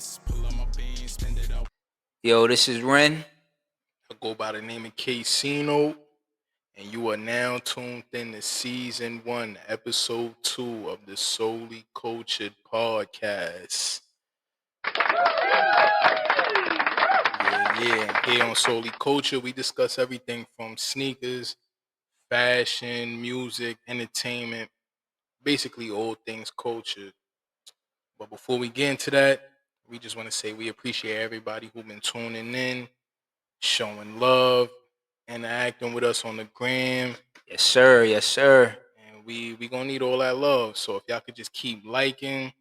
Pull up my beans, spend it out. Yo, this is Ren. I go by the name of Casino, and you are now tuned in to season 1, episode 2 of the Solely Cultured podcast. Yeah. Here on Solely Culture, we discuss everything from sneakers, fashion, music, entertainment, basically all things culture. But before we get into that, we just want to say we appreciate everybody who's been tuning in, showing love, interacting with us on the gram. Yes, sir. Yes, sir. And we gonna need all that love. So if y'all could just keep liking,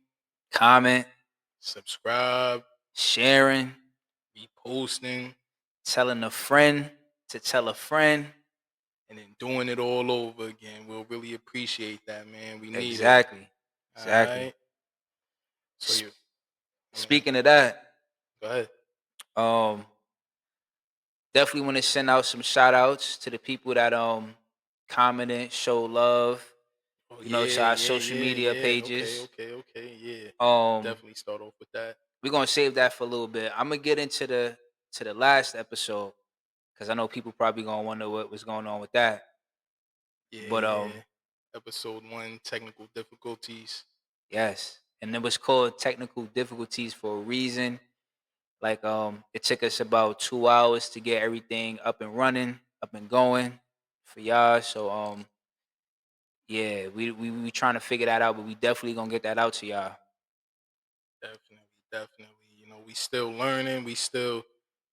Comment, subscribe, sharing, reposting, telling a friend to tell a friend. and then doing it all over again. We'll really appreciate that, man. We need Exactly. it. Exactly. Alright. So you Speaking of that, go ahead. um, definitely want to send out some shout outs to the people that commented, show love, Oh to our social media pages. Okay, yeah. Um, Definitely start off with that. we're gonna save that for a little bit. I'm gonna get into the last episode because I know people probably gonna wonder what was going on with that. But Yeah. Episode 1, technical difficulties. yes, and it was called technical difficulties for a reason. Like it took us about 2 hours to get everything up and running, up and going for y'all. So yeah, we trying to figure that out, but we definitely gonna get that out to y'all. Definitely. We still learning. We still,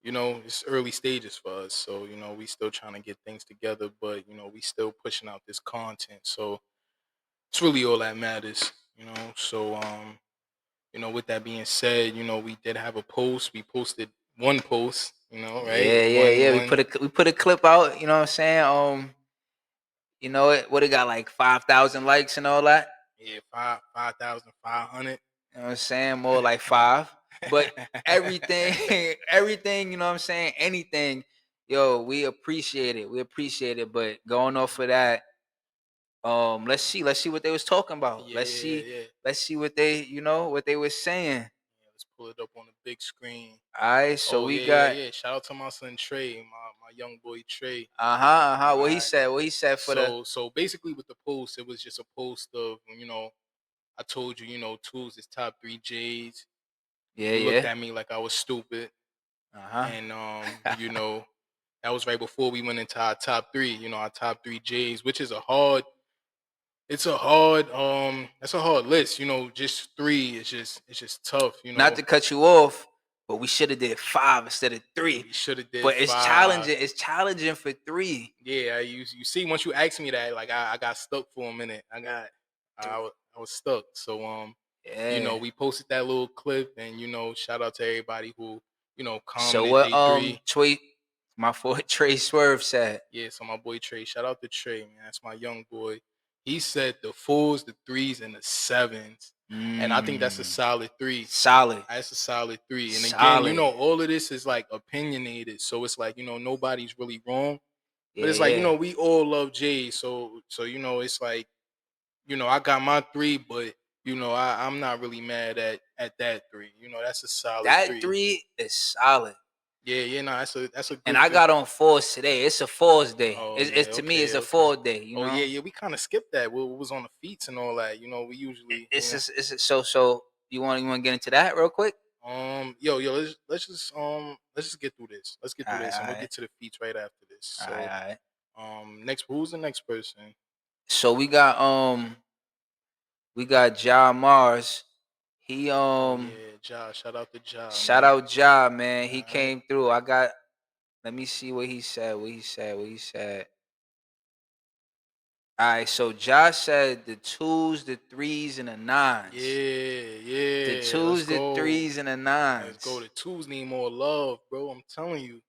it's early stages for us. So, we still trying to get things together, but, we still pushing out this content. So it's really all that matters. So, with that being said, we did have a post. We posted one post, right? Yeah. We One, put a clip out. You know what I'm saying? What it got like 5,000 likes and all that. yeah, 5,500. You know what I'm saying? More like 5. But everything, everything, you know what I'm saying? Anything, yo, we appreciate it. We appreciate it. But going off of that, let's see what they was talking about. Yeah. Let's see what what they was saying. Yeah, let's pull it up on the big screen. All right, so Oh we yeah, got yeah. Shout out to my son Trey, my young boy Trey. What he Alright. said. What he said for the So basically with the post, it was just a post of I told you, Tools is top 3 J's. You looked yeah. at me like I was stupid. Uh-huh. And that was right before we went into our top 3, our top 3 J's, which is it's a hard that's a hard list, just 3 it's just tough. Not to cut you off, but we should have did 5 instead of 3. We should have did But it's 5. challenging. It's challenging for 3. Yeah, you see, once you asked me that, like I got stuck for a minute. I was stuck. So Yeah. we posted that little clip, and shout out to everybody who So commented what they 3. tweet my boy Trey Swerve said. Yeah, so my boy Trey, shout out to Trey, man. That's my young boy. He said the 4s, the 3s, and the 7s, and I think that's a solid 3. Solid. That's a solid 3. And again, Solid. all of this is like opinionated, so it's like nobody's really wrong. But Yeah, it's like, yeah. we all love Jay. So it's like, I got my 3, but I'm not really mad at that 3. That's a solid That 3. 3 is solid. Yeah, no, that's a good And I got on 4s today. It's a 4s day. Oh, It's yeah, to me, it's a okay. 4 day. You know. Yeah, we kind of skipped that. We was on the feats and all that. We usually It's just so. You want to get into that real quick? yo, let's just get through this. Let's get through this, and we'll get to the feats right after this. So, All right. who's the next person? So we got Ja Mars. He Yeah, Ja. Shout out to Ja. shout Man. out Ja, man. He Alright. came through. Let me see what he said. What he said. All right, so Josh said the 2s, the 3s, and the 9s. Yeah. The 2s, the 3s, and the 9s. Let's go. The 2s need more love, bro. I'm telling you.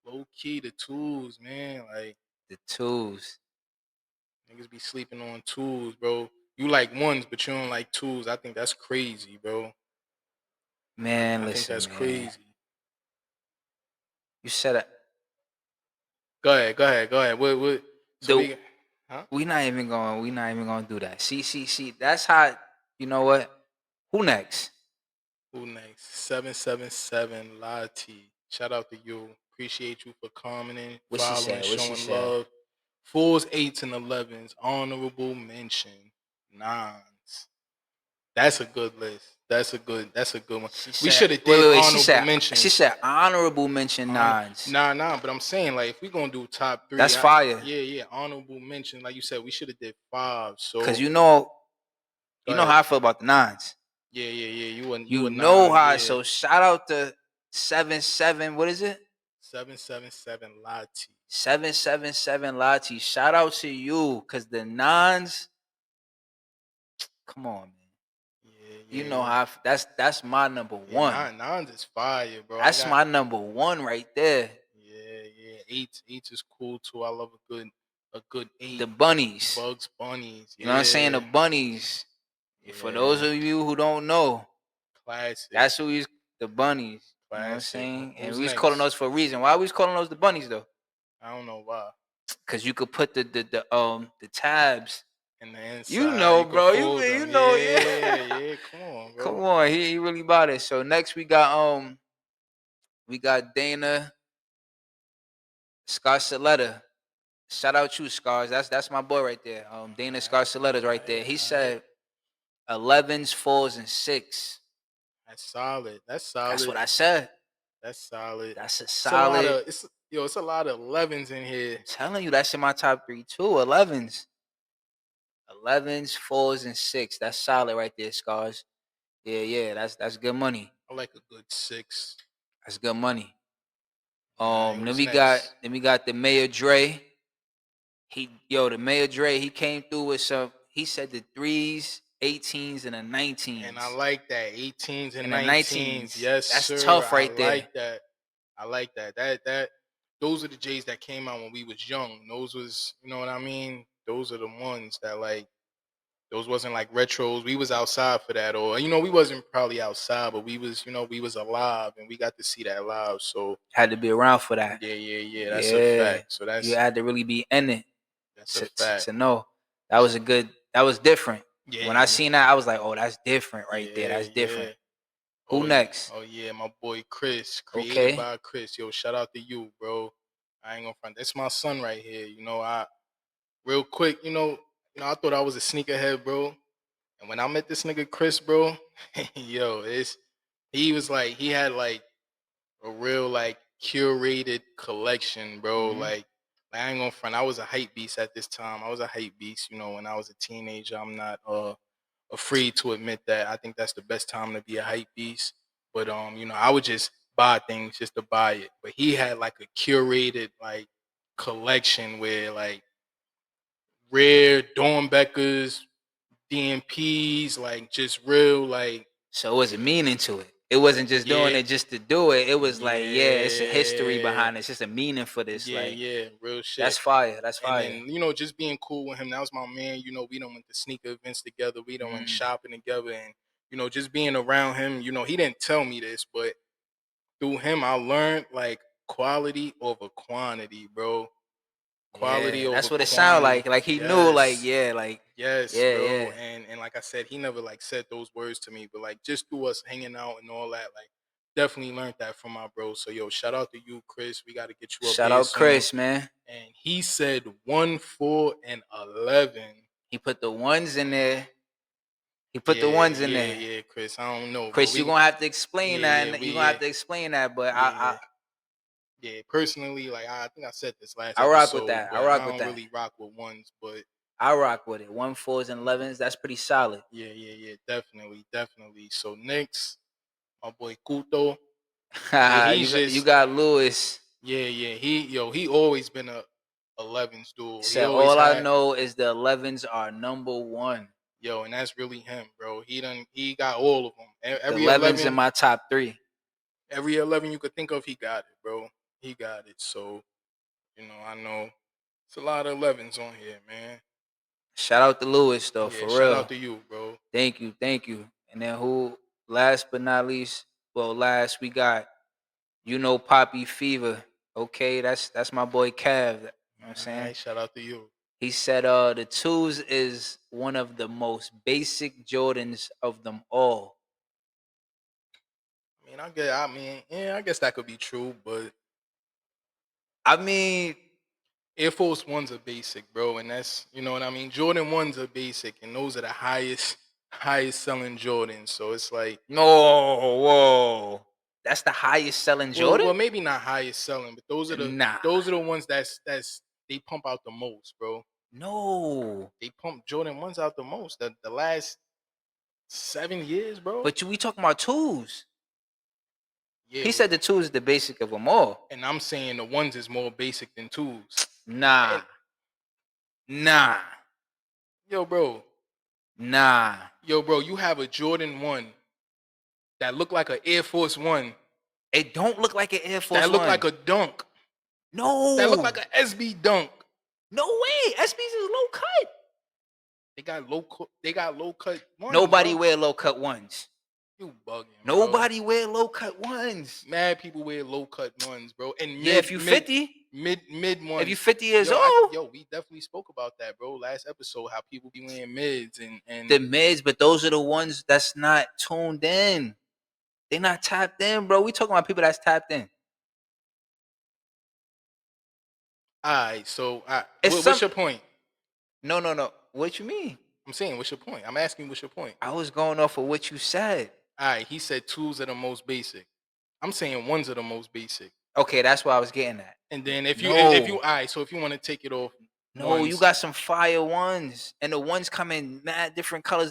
Low key, the 2s, man. Like, the 2s. niggas be sleeping on 2s, bro. You like 1s, but you don't like 2s. I think that's crazy, bro. Man, I listen, think that's man. crazy. You said it. Go ahead. What? So we not even gonna do that. See. That's how. You know what? Who next? Who next? 777 Lati. Shout out to you. Appreciate you for commenting, What she following, said? What she showing said? love. Fours, eights, and 11s. Honorable mention. Nines. That's a good list. That's a good one. She We said, should have wait, did wait, wait. honorable She mentions. said honorable mention nines. Nah, but I'm saying like if we gonna do top three, That's fire. yeah, honorable mention. Like you said, we should have did five. Cause So you know go how ahead. I feel about the nines. Yeah. You You a know nine, how. yeah. So shout out to 77. What is it? 777 Lati. 777 Lati. Shout out to you, cause the nines. Come on, man. You know how that's my number Yeah, one. nines is fire, bro. I That's got my number one right there. yeah. Eights is cool too. I love a good The eight. bunnies. Bugs Bunnies. You know what I'm saying? The Yeah. bunnies. For those Yeah. of you who don't know, Classic. that's who is the bunnies. You know what I'm Classic. saying? And Who's we was calling next? those for a reason. Why we was calling those the bunnies though? I don't know why. Cause you could put the tabs. And the inside, You know, could bro. fold You them. know, Yeah. Come on, Come bro. on, he really bought it. So next we got Dana Scarcelletta. Shout out you, Scars. That's my boy right there. Dana Scarcelletta's right there. He said 11s, 4s, and 6. That's solid. That's That's what I said. That's solid. That's a It's a lot solid. of it's a lot of 11s in here. I'm telling you, that's in my top 3 too. 11s. 11s, 4s, and 6. That's solid right there, Scars. Yeah. That's good money. I like a good 6. That's good money. Alright, Then who's we got the Mayor Dre. The Mayor Dre, he came through with some. He said the 3s, 18s, and the 19s. And I like that 18s and the 19s. Yes, That's sir. tough right there. I like that. That those are the J's that came out when we was young. Those was, you know what I mean? Those are the ones that like those wasn't like retros. We was outside for that, or we wasn't probably outside, but we was, we was alive and we got to see that live. So had to be around for that. Yeah. That's a fact. So you had to really be in it. That's a fact. To know that was different. Yeah. When I seen that, I was like, oh, that's different right there. That's different. Who next? Oh yeah, my boy Chris, created by Chris. Yo, shout out to you, bro. I ain't gonna front. That's my son right here. I real quick, I thought I was a sneakerhead, bro. And when I met this nigga Chris, bro, yo, he was like, he had like a real like curated collection, bro. Mhm. Like I ain't gonna front. I was a hype beast at this time. I was a hype beast, when I was a teenager. I'm not afraid to admit that. I think that's the best time to be a hype beast. But I would just buy things just to buy it. But he had like a curated like collection where like rare Dornbeckers, DMPs, like just real like. So it was a meaning to it. It wasn't just doing it just to do it. It was like, it's a history behind it. It's just a meaning for this. Yeah, real shit. That's fire. That's fire. And then, just being cool with him. That was my man. We done went to sneaker events together. We done went shopping together. And, just being around him, he didn't tell me this, but through him, I learned like quality over quantity, bro. Quality over that's what it quantity. sounded like. Like he knew, like, yes, bro. And like I said, he never like said those words to me, but like just through us hanging out and all that, like definitely learned that from my bro. So yo, shout out to you, Chris. We got to get you up. Shout out soon. Chris, man. And he said 1, 4, and 11. He put the ones in there. The ones in there. Yeah, Chris. I don't know. Chris, you're gonna have to explain that. You're gonna have to explain that. But yeah, personally, like I think I said this last I episode. rock with that. I rock with that. I don't really rock with ones, but I rock with it. 1, 4s, and 11s. That's pretty solid. Yeah. Definitely. So next, my boy Kuto. You got Lewis. Yeah. He always been a 11s dude. So all I know is the 11s are number 1. Yo, and that's really him, bro. He got all of them. Every the 11s in my top 3. Every 11 you could think of, he got it, bro. He got it. So, I know it's a lot of 11s on here, man. Shout out to Lewis, though, for real. Shout out to you, bro. Thank you. And then last but not least, we got, Poppy Fever. Okay, that's my boy Cav. You know what I'm saying? Right, shout out to you. He said the 2s is one of the most basic Jordans of them all. I guess that could be true, but I mean, Air Force Ones are basic, bro, and that's you know what I mean. Jordan Ones are basic, and those are the highest selling Jordans. So it's like, no, whoa. That's the highest selling Jordan? well, maybe not highest selling, but Nah. those are the ones that's they pump out the most, bro. No. They pump Jordan Ones out the most. The last 7 years, bro. But we talking about twos. Yeah, He said the twos is the basic of them all. and I'm saying the ones is more basic than twos. Nah. Nah. Yo, bro. Nah. Yo, bro, you have a Jordan 1 that look like an Air Force One. It don't look like an Air Force That look One. like a dunk. No. That look like an SB dunk. No way. SBs is low cut. They got low cut ones. Nobody bro. wear low cut ones. You bugging. Nobody wear low cut ones. Mad people wear low cut ones, bro. And Yeah, if you 50, mid ones. if you 50 years old, we definitely spoke about that, bro. Last episode, how people be wearing mids and the mids, but those are the ones that's not tuned in. They not tapped in, bro. We talking about people that's tapped in. All right, so what's your point? No. What you mean? I'm saying, what's your point? I'm asking, what's your point? I was going off of what you said. All right, he said twos are the most basic. I'm saying ones are the most basic. Okay, that's what I was getting at. And then if you all right, so if you want to take it off, no, you got some fire ones, and the ones come in mad different colors.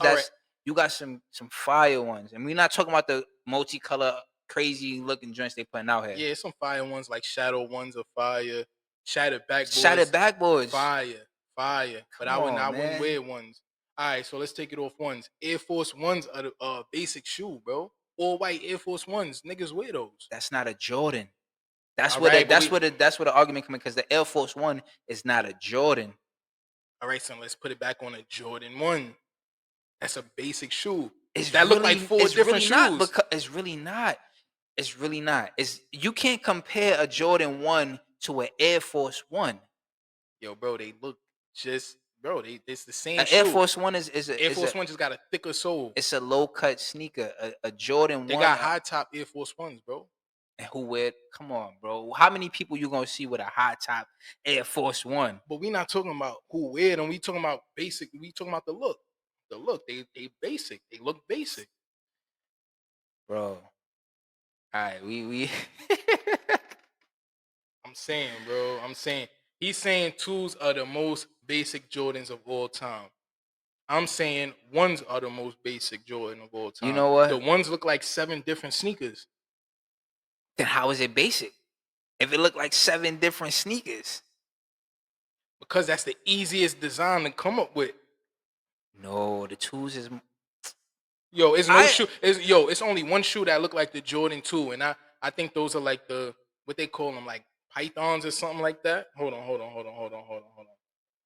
You got some fire ones, and we're not talking about the multicolor, crazy looking joints they putting out here. Yeah, some fire ones like Shadow Ones are fire, Shattered Backboards. Shattered Backboards, fire. But I wouldn't wear ones. All right, so let's take it off ones. Air Force Ones are the basic shoe, bro. All white Air Force Ones, niggas wear those. That's not a Jordan. That's where the argument comes in, because the Air Force One is not a Jordan. All right, so let's put it back on a Jordan 1. That's a basic shoe. Look like four different shoes. It's really not. It's really not. You can't compare a Jordan 1 to an Air Force One. Yo, bro, they look just, bro. It's the same. Air Force One is Air Force One just got a thicker sole. It's a low cut sneaker. A Jordan 1. They got high top Air Force Ones, bro. And who wear? Come on, bro. How many people you gonna see with a high top Air Force One? But we not talking about who wear them. We talking about basic. We talking about the look. The look. They basic. They look basic, bro. All right, we. I'm saying, bro. He's saying twos are the most basic Jordans of all time. I'm saying ones are the most basic Jordan of all time. You know what? The ones look like 7 different sneakers. Then how is it basic? If it looked like 7 different sneakers. Because that's the easiest design to come up with. No, the twos is. Yo, it's only one shoe that look like the Jordan 2, and I think those are like what they call them, like pythons or something like that. Hold on.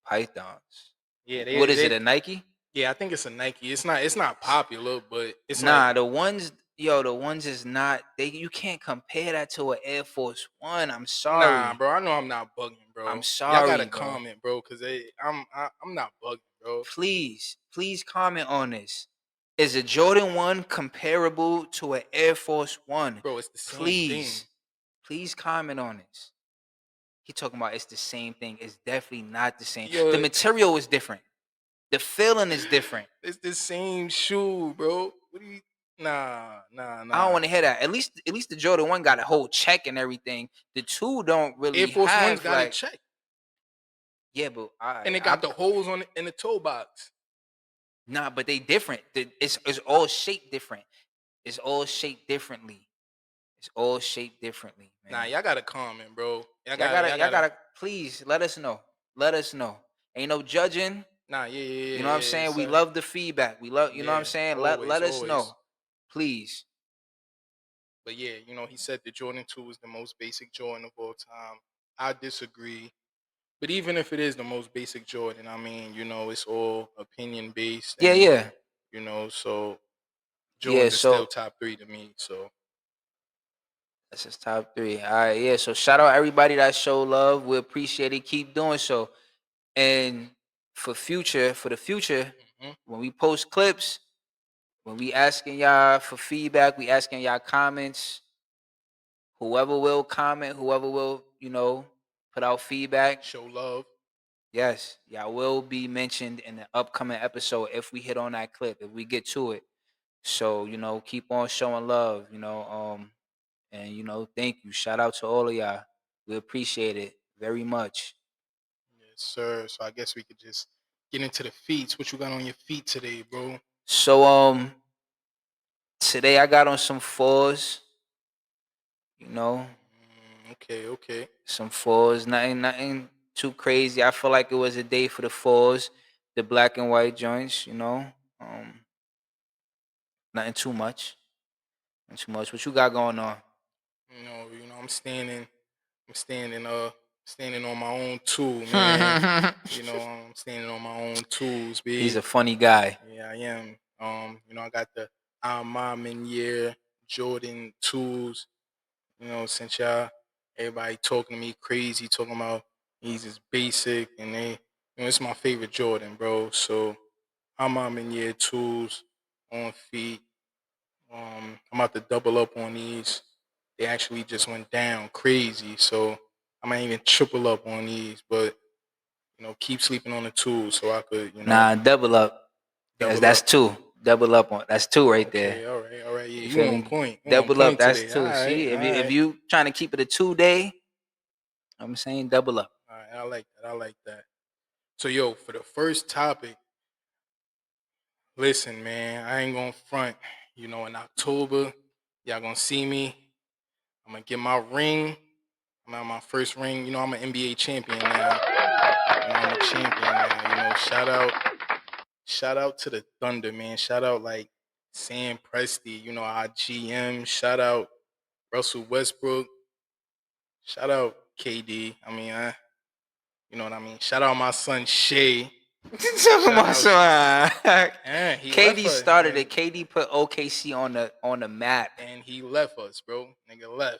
Pythons. Yeah, what is it? A Nike? Yeah, I think it's a Nike. It's not popular, but it's the ones. Yo, the ones is not. You can't compare that to an Air Force One. I'm sorry. Nah, bro. I know I'm not bugging, bro. I'm sorry. Y'all gotta comment, bro, because I'm not bugging, bro. Please comment on this. Is a Jordan 1 comparable to an Air Force One? Bro, it's the same thing. Please comment on this. He talking about it's the same thing. It's definitely not the same. The material is different. The feeling is different. It's the same shoe, bro. What do you? Nah. I don't want to hear that. At least the Jordan 1 got a whole check and everything. The 2 don't really. Air Force have, One's got a check. Yeah, but and it got the holes on it in the toe box. Nah, but they different. It's all shaped different. It's all shaped differently. Man. Nah, y'all gotta comment, bro. Y'all gotta please let us know. Ain't no judging. Nah, yeah. You know what I'm saying? We love the feedback. We love, you know what I'm saying? Let us know. Please. But yeah, he said the Jordan 2 is the most basic Jordan of all time. I disagree. But even if it is the most basic Jordan, I mean, it's all opinion based. Yeah. So Jordan is still top 3 to me. So that's his top 3. All right, yeah. So shout out everybody that show love. We appreciate it. Keep doing so. And for the future, when we post clips, when we asking y'all for feedback, we asking y'all comments. Whoever will comment, whoever will, put out feedback, Show love. yes, y'all will be mentioned in the upcoming episode if we hit on that clip, if we get to it. So, keep on showing love, and thank you. Shout out to all of y'all. We appreciate it very much. Yes, sir. So I guess we could just get into the feats. What you got on your feet today, bro? So today I got on some fours, Okay. some fours, nothing too crazy. I feel like it was a day for the fours, the black and white joints, nothing too much. Nothing too much. What you got going on? I'm standing on my own tool, man. I'm standing on my own tools, B. He's a funny guy. Yeah, I am. I got the Mom in year Jordan tools. Since everybody talking to me crazy, talking about he's just basic, and it's my favorite Jordan, bro. So Mom in year tools on feet. I'm about to double up on these. They actually just went down crazy, so I might even triple up on these. But keep sleeping on the tools so I could, Nah, double up. Because double that's up. two. Double up on that's two right there. Okay, all right. Yeah, You you feel on me? point. You on Double up, point that's today. two. All See, right, all if right. you trying to keep it a 2 day, I'm saying double up. All right, I like that. So, for the first topic, listen, man, I ain't gonna front. In October, y'all gonna see me. I'm gonna get my ring. I'm at my first ring. I'm an NBA champion now. I'm a champion now. Shout out to the Thunder, man. Shout out like Sam Presti, our GM. Shout out Russell Westbrook. Shout out KD. I mean, you know what I mean. Shout out my son Shea. He KD left us, started it. KD put OKC on the map. and he left us, bro. Nigga left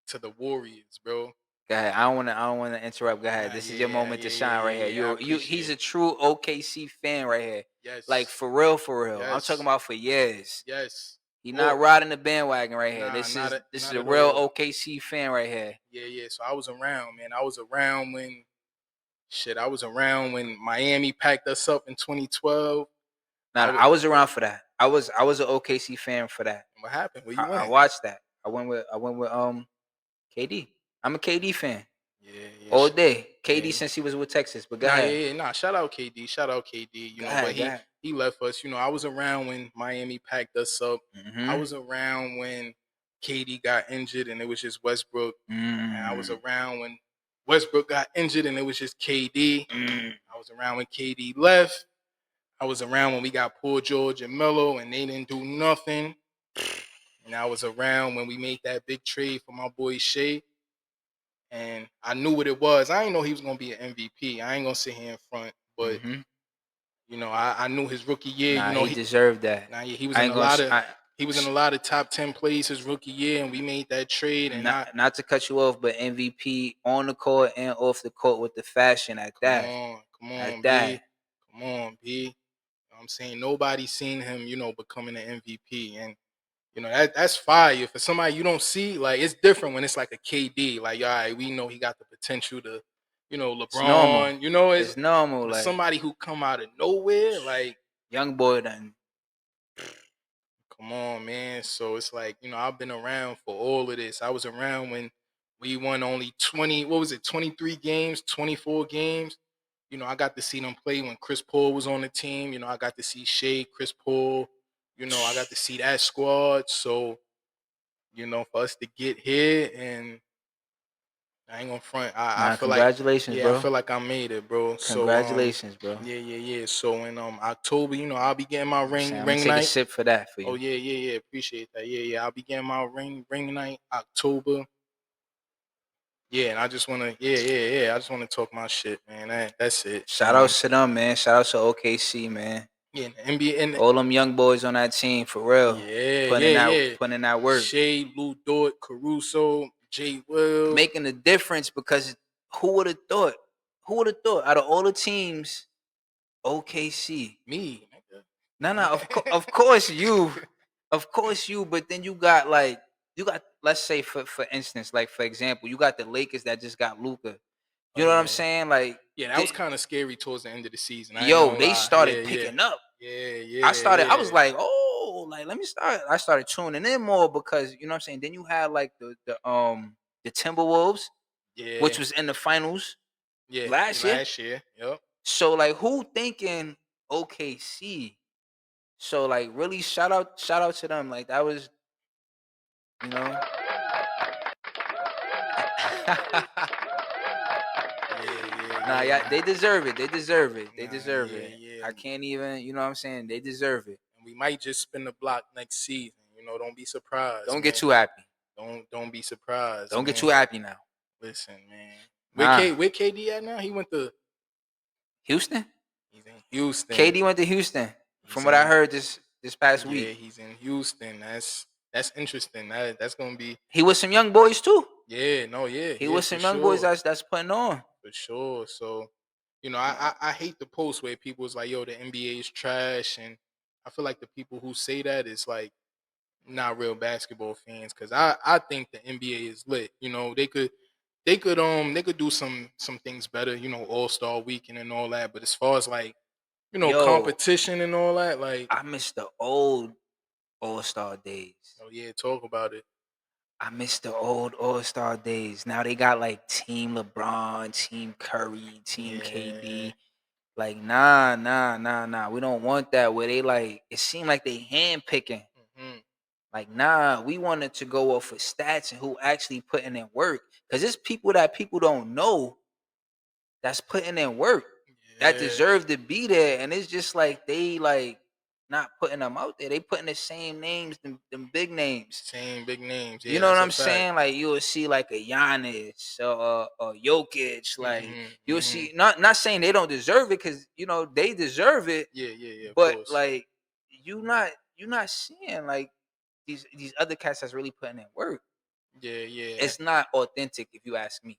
to the Warriors, bro. Go ahead. I don't wanna interrupt. Go ahead. Nah, This is your moment to shine right here. I He's appreciate a it. true OKC fan right here. Yes. Like for real, for real. I'm Yes. talking about for years. Yes. He's not riding the bandwagon right here. Nah, This not is at a real all. OKC fan right here. Yeah. So I was around, man. I was around when Miami packed us up in 2012. I was around for that. I was an OKC fan for that. What happened? Where you went? I watched that. I went with KD. I'm a KD fan. Yeah. All day. KD yeah. since he was with Texas. But go ahead. Nah. Shout out KD. But he left us. I was around when Miami packed us up. Mm-hmm. I was around when KD got injured and it was just Westbrook. And I was around when Westbrook got injured and it was just KD. I was around when KD left. I was around when we got Paul George and Melo and they didn't do nothing. And I was around when we made that big trade for my boy Shea. And I knew what it was. I didn't know he was gonna be an MVP. I ain't gonna sit here in front, but I knew his rookie year. Nah, he deserved that. Nah, yeah, he was in a lot of top 10 plays his rookie year, and we made that trade. And not to cut you off, but MVP on the court and off the court with the fashion at that. Come on, B. Come on, B. I'm saying nobody seen him, becoming an MVP, and that's fire for somebody you don't see. Like it's different when it's like a KD. Like, all right, we know he got the potential to, LeBron. It's normal. Like somebody who come out of nowhere, like young boy. Then come on, man. So it's like I've been around for all of this. I was around when we won only 23 games, 24 games. I got to see them play when Chris Paul was on the team. I got to see Shea, Chris Paul. I got to see that squad. So, for us to get here, and I ain't gonna front. I feel congratulations, bro. I feel like I made it, bro. Congratulations, bro. Yeah. So in October, I'll be getting my ring I'm ring take night. a sip for that for you. Oh yeah. Appreciate that. Yeah. I'll be getting my ring night October. Yeah, and I just wanna I just wanna talk my shit, man. That's it. Shout out to them, man. Shout out to OKC, man. Yeah, NBA and all them young boys on that team for real. Putting in that work. Shea, Lou Dort, Caruso, Jay Will. Making a difference because who would have thought? Who would have thought out of all the teams, OKC. Me. No, of course you, but then you got let's say for instance, like for example, you got the Lakers that just got Luca. Oh You know what I'm yeah, saying? Like, yeah. That was kind of scary towards the end of the season. I ain't yo, gonna they lie. Yeah, started yeah, picking up. yeah, I yeah, started. I was yeah, like, oh, like let me start. I started tuning in more because you know what I'm saying. Then you had like the Timberwolves, yeah, which was in the finals yeah. last year. Last year, yep. So like, who thinking OKC? So like, really, shout out to them. Like that was, you know. Nah, Yeah, yeah, yeah, they deserve it. They deserve it. They nah, deserve yeah, it. yeah. I can't even, you know what I'm saying? They deserve it. And we might just spin the block next season. You know, don't be surprised, Don't get man. too happy. Don't be surprised, Don't get too man. happy now. Listen, man. Nah, Where KD at now? He went to Houston. he's in Houston. KD went to Houston. He's From what I in heard this past yeah, week, he's in Houston. That's interesting. That's gonna be he was some young boys too. yeah, no, yeah, He yeah, was for some young boys sure. that's putting on. For sure. So, you know, I hate the post where people's like, yo, the NBA is trash. And I feel like the people who say that is like not real basketball fans because I think the NBA is lit. You know, they could do some things better, you know, all-star weekend and all that. But as far as like, you know, Yo, competition and all that, like, I miss the old All Star days. oh yeah, talk about it. I miss the old All Star days. Now they got like Team LeBron, Team Curry, Team Yeah. KD. Like, nah. We don't want that. Where they like, it seemed like they handpicking. Hmm. Like, nah, we wanted to go off of stats and who actually putting in work. Cause it's people that people don't know that's putting in work that Yeah. deserve to be there. And it's just like they like not putting them out there. They putting the same names, them big names. Same big names. You Yeah, know what that's a I'm fact. saying? Like you will see like a Giannis or a Jokic. Like Hmm. you'll Hmm. see, not saying they don't deserve it, because you know they deserve it, Yeah, of but course. like you not seeing like these other cats that's really putting in work. Yeah. It's not authentic, if you ask me.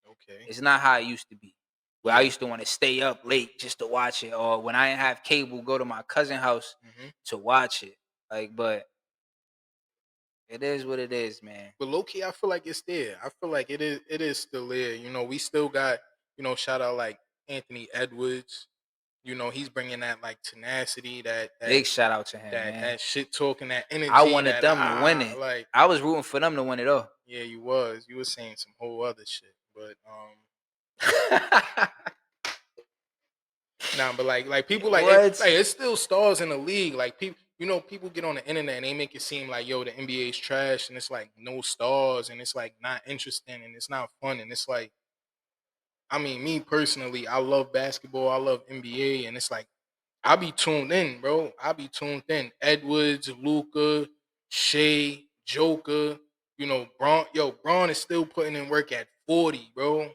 Okay. It's not how it used to be. Where I Yeah. used to want to stay up late just to watch it, or when I didn't have cable, go to my cousin house Hmm. to watch it. Like, but it is what it is, man. But low key, I feel like it's there. I feel like it is still there. You know, we still got, you know, shout out like Anthony Edwards. You know, he's bringing that like tenacity, Big shout out to him, man. that shit talking, that I energy, wanted that them to win it. like I was rooting for them to win it all. yeah, you were saying some whole other shit, but nah, but like people What? like it's still stars in the league. Like people, you know, people get on the internet and they make it seem like yo the NBA is trash and it's like no stars and it's like not interesting and it's not fun and it's like I mean me personally I love basketball, I love NBA and it's like I be tuned in, bro. I be tuned in. Edwards, Luca, Shea, Joker, you know, Braun is still putting in work at 40, bro.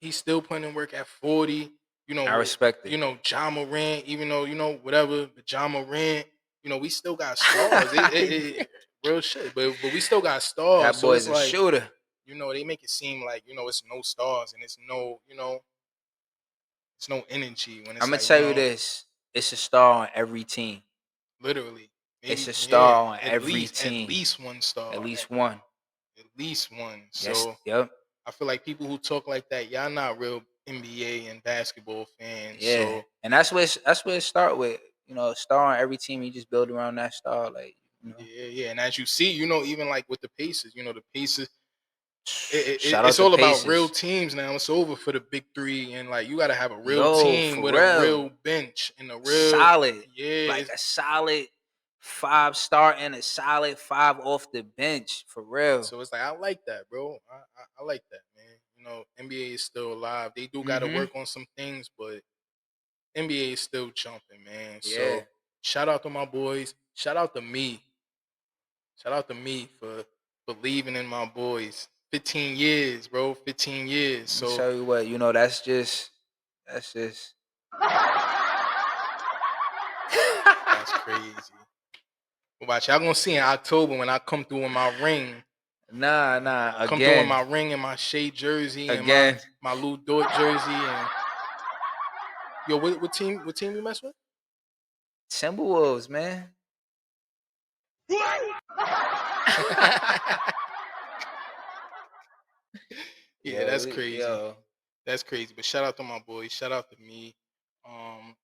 He's still putting in work at 40. You I know, respect it. John Morant, even though, you know, whatever, but John Morant, you know, we still got stars. Real shit. But we still got stars. That So boy's it's a like, shooter. you know, they make it seem like, you know, it's no stars and it's no, you know, it's no energy when I'm it's gonna like, you tell you know, this: it's a star on every team. literally. It's Maybe, a yeah, star on every at team. least one At star. least one. At least one. Yes. So Yep. I feel like people who talk like that, y'all not real NBA and basketball fans. Yeah. So And that's where it start with. You know, a star on every team. You just build around that star. Like, you know. yeah. And as you see, you know, even like with the Pacers, you know, the Pacers, Shout out it's to all about real Pacers. teams now. It's over for the big three, and like you got to have a real Yo, team for with a real. real bench and a real Solid. yeah. Like a solid 5 star and a solid 5 off the bench. For real. So it's like I like that, bro. I like that, man. You know, NBA is still alive. They do got to Mm-hmm. work on some things, but NBA is still jumping, man. Yeah. So shout out to my boys. Shout out to me. Shout out to me for believing in my boys. 15 years, bro. 15 years. Let me So tell you what, you know, that's just that's crazy. Watch, y'all gonna see in October when I come through in my ring. nah. Come through in Again. my ring and my Shea jersey and Again. my Lou Dort jersey and yo, what team you mess with? Timberwolves, man. Yeah, that's Yo, crazy. yo. That's crazy. But shout out to my boys. Shout out to me. Um,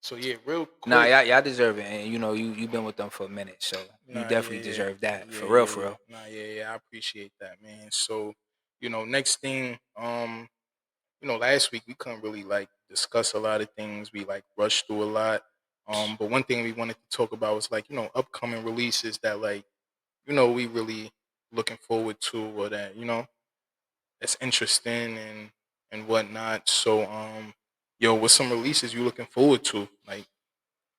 so yeah, real Nah, quick. y'all deserve it, and you know you've been with them for a minute, so you Nah, definitely yeah, deserve that yeah, for real, yeah, for yeah. real. Nah, yeah. I appreciate that, man. So, next thing, last week we couldn't really like discuss a lot of things. We like rushed through a lot. But one thing we wanted to talk about was like, upcoming releases that like, we really looking forward to, or that, that's interesting and whatnot. So, yo, what's some releases you looking forward to? Like,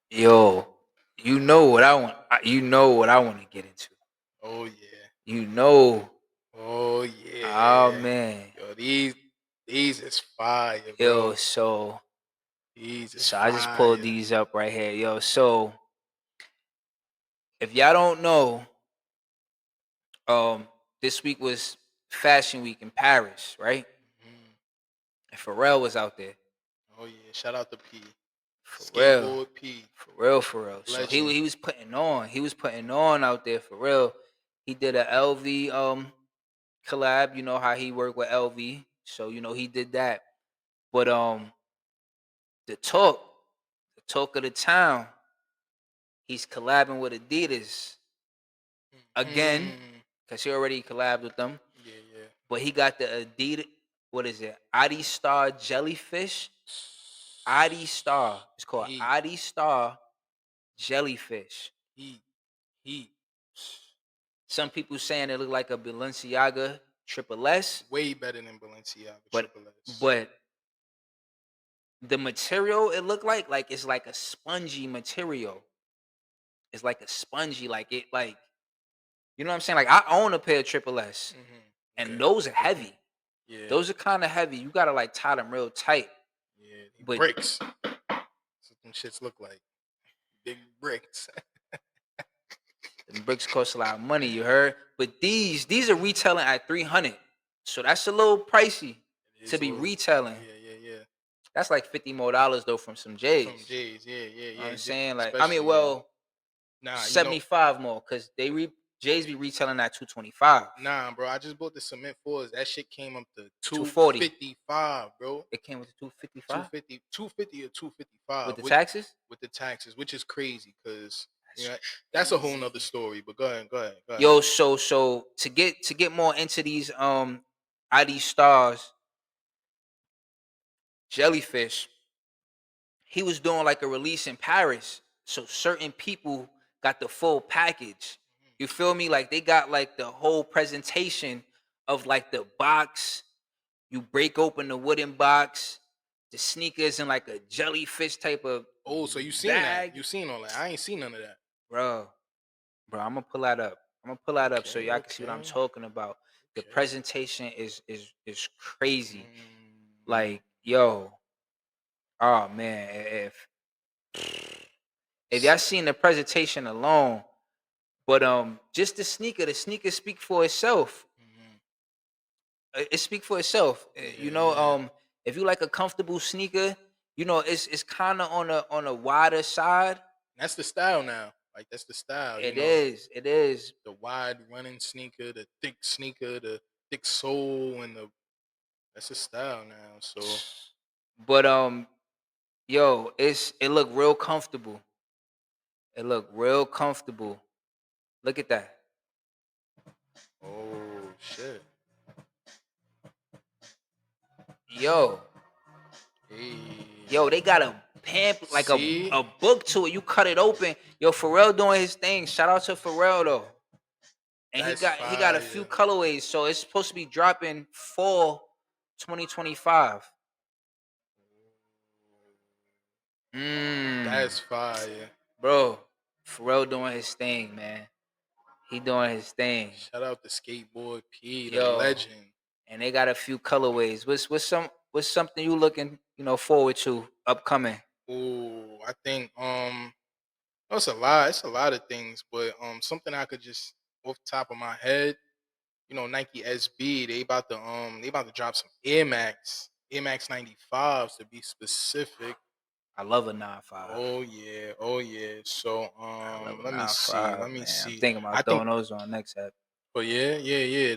Yo, you know what I want. You know what I want to get into. oh yeah, You know, oh oh yeah, man, yo, these is fire, yo. bro. So, These is so I just pulled fire. these up right here, yo. So, if y'all don't know, this week was Fashion Week in Paris, right? Mhm. And Pharrell was out there. Oh yeah, shout out to P, For real. skateboard P, For real, for real. So legend. he was putting on. He was putting on out there for real. He did a LV collab. You know how he worked with LV. So you know he did that. But the talk, the talk of the town, he's collabing with Adidas again, Mhm. because he already collabed with them. Yeah, yeah. But he got the Adidas, what is it? Adi Star Jellyfish. Adi Star. It's called Heat, Adi Star Jellyfish. heat, heat. Some people saying it look like a Balenciaga Triple S, Way better than Balenciaga but Triple S. but the material it looked like it's like a spongy material. It's like a spongy, like it like you know what I'm saying? Like I own a pair of Triple S, and Okay. those are heavy. Yeah, Those are kind of heavy. You gotta like tie them real tight. yeah. They But bricks. That's what them shits look like. Big bricks. the bricks cost a lot of money, you heard? But these are retailing at 300. So that's a little pricey It to is a be little. retailing. Yeah, yeah, yeah. That's like 50 more dollars though from some From J's. J's. Yeah, yeah, You know what I'm yeah. saying? Like, I mean, Especially, yeah. well, Nah, 75 more because J's be retailing at 225. nah, bro. I just bought the cement fours. That shit came up to 240. 255, bro. It came with the 255 250 or 255 with the taxes. with the taxes, which is crazy because That's that's a whole nother crazy. story. But go ahead, go ahead, go ahead. Yo, so to get more into these ID stars jellyfish, he was doing like a release in Paris. So certain people got the full package. You feel me? Like they got like the whole presentation of like the box. You break open the wooden box, the sneakers in like a jellyfish type of Oh, so you seen that? bag. You seen all that? I ain't seen none of that. Bro, I'm gonna pull that up. I'm gonna pull that up so Okay, y'all can see what I'm okay, talking about. The okay. presentation is crazy. Mm, Like, yo, oh man, if y'all seen the presentation alone, but just the sneaker speak for itself. mhm. It speak for itself. You Yeah, know, yeah. if you like a comfortable sneaker, you know, it's kind of on a wider side. That's the style now. Like that's the style. It is. It is. The wide running sneaker, the thick sneaker, the thick sole, and the that's the style now. So, But yo, it look real comfortable. It look real comfortable. Look at that. oh shit. Yo, Hey, yo, they got a pamphlet like a see, a book to it. You cut it open. Yo, Pharrell doing his thing. Shout out to Pharrell though. And he that's got a few fire. colorways, so it's supposed to be dropping fall 2025. That's Mm, fire. bro, Pharrell doing his thing, man. He doing his thing. Shout out to Skateboard P, the Yo, legend. and they got a few colorways. What's something you looking, forward to upcoming? Oh, I think oh, it's a lot. It's a lot of things, but something I could just off the top of my head, Nike SB. They about to drop some Air Max 95s to be specific. I love a 9.5. Oh yeah, oh yeah. So I love a let me see, 9.5, let me man. I'm see. thinking I about think, throwing those on next app. but yeah, yeah,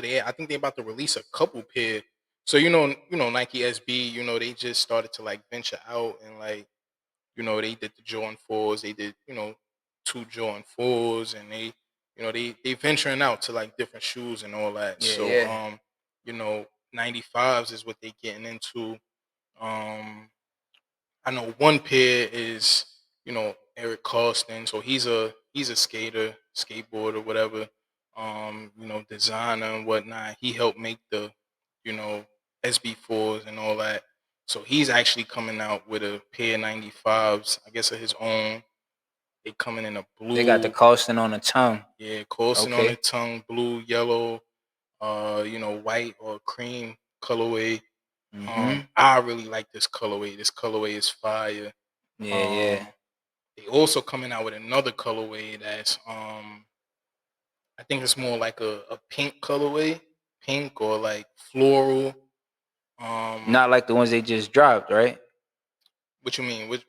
yeah. I think they about to release a couple pair. So Nike SB. They just started to like venture out and like they did the Jordan fours. They did two Jordan fours, and they venturing out to like different shoes and all that. Yeah, So yeah. 95s is what they getting into. Um, I know one pair is Eric Carlston, so he's a skater, skateboarder, whatever. Designer and whatnot. He helped make the you know SB4s and all that. So he's actually coming out with a pair of 95s, I guess of his own. They coming in a They got the blue, Carlson on the tongue. yeah, Carlston on the Okay. tongue, blue, yellow, white or cream colorway. Mm-hmm. I really like this colorway. This colorway is fire. Yeah, yeah. Um, they also coming out with another colorway that's I think it's more like a pink colorway, pink or like floral. Not like the ones they just dropped, right? What you mean? Which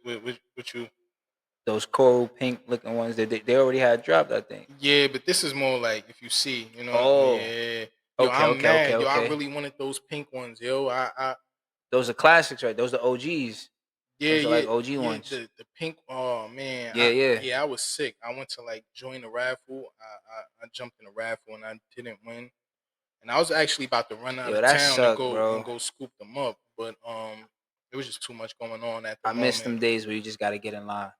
you? Those coral pink looking ones that they already had dropped, I think. Yeah, but this is more like if you see, Oh, yeah. Yo, okay, I'm okay, okay, mad. Yo, I okay. really wanted those pink ones. Yo, I Those are classics, right? Those are OGs. yeah, Those are yeah, like OG yeah. ones. The pink. Oh man, Yeah, yeah. I was sick. I went to like join the raffle. I jumped in the raffle and I didn't win. And I was actually about to run out Yo, of that town and sucked, go bro. scoop them up, but there was just too much going on at the I miss moment. them days where you just gotta get in line.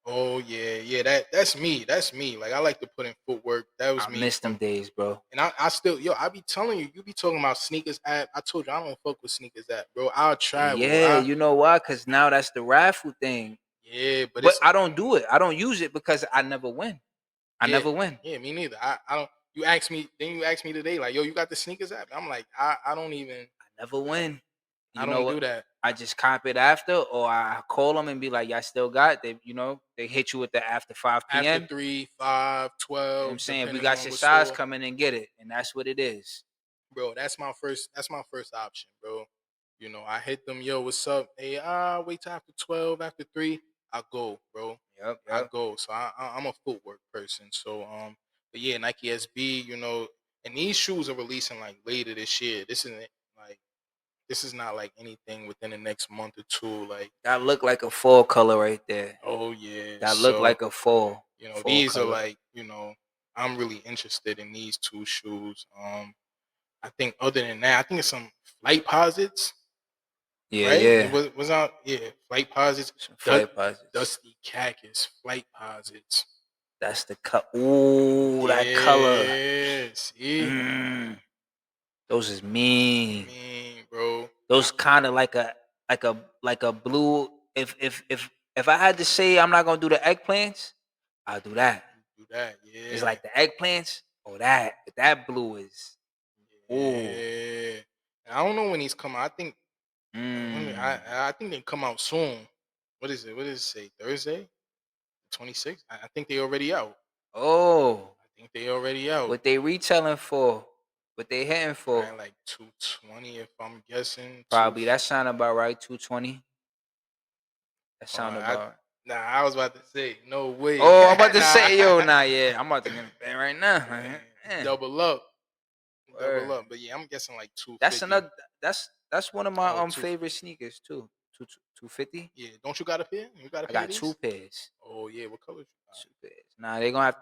Oh yeah, yeah. That's me. That's me. Like I like to put in footwork. That was I me miss them from. days, bro. And I still, I be telling you, you be talking about sneakers app. I told you I don't fuck with sneakers app, bro. I'll travel. Yeah, you know why? Cause now that's the raffle thing. Yeah, but But it's I don't do it. I don't use it because I never win. I yeah, never win. yeah, me neither. I don't. You asked me today, like, yo, you got the sneakers app? I'm like, I don't even, I never win. I You know don't what? do that. I just cop it after, or I call them and be like, "Y'all still got?" They, they hit you with the after 5 After p.m. 3, 5, You know what I'm 12, saying? If we depending got on your what size, store. come in and get it, and that's what it is. Bro, that's my first option, bro. I hit them, yo, what's up? Hey, wait till after 12, after 3, I go, bro. Yep, I yep. go. So I'm a footwork person. So but yeah, Nike SB, and these shoes are releasing like later this year. This is not like anything within the next month or two. Like, That look like a fall color right there. oh yeah. That look So, like a fall these are color. like, I'm really interested in these two shoes. I think other than that, I think it's some flight posits. Yeah, Right? It yeah. was out, yeah, flight posits, Some du- flight posits. dusty khakis, flight posits. That's the cut. Ooh, that color. Yeah, see, Mm, those is mean. mean, bro. Those kind of like a blue. If I had to say I'm not gonna do the eggplants, I'll do that. Do that, It's yeah, like the eggplants. Oh, that blue is. Ooh. yeah. And I don't know when these come out. I think Mm. I think they come out soon. What is it? What does it say? Thursday, 26th. I think they already out. Oh. I think they already out. What they retailing for? What they hitting for? Probably like 220 if I'm guessing. Two. Probably that sound about right. 220. That Oh, sound about. nah, I was about to say no way. Oh, I'm about to Nah, say, yo, nah, yeah, I'm about to get it right now. man, Eh, double up, double word. up. But yeah, I'm guessing like That's 250. another. That's one of my Oh, favorite sneakers too. 250. yeah. Don't you got a pair? You got a I pair of got two these? pairs. Oh yeah. What colors you Two pairs. Nah, they gonna have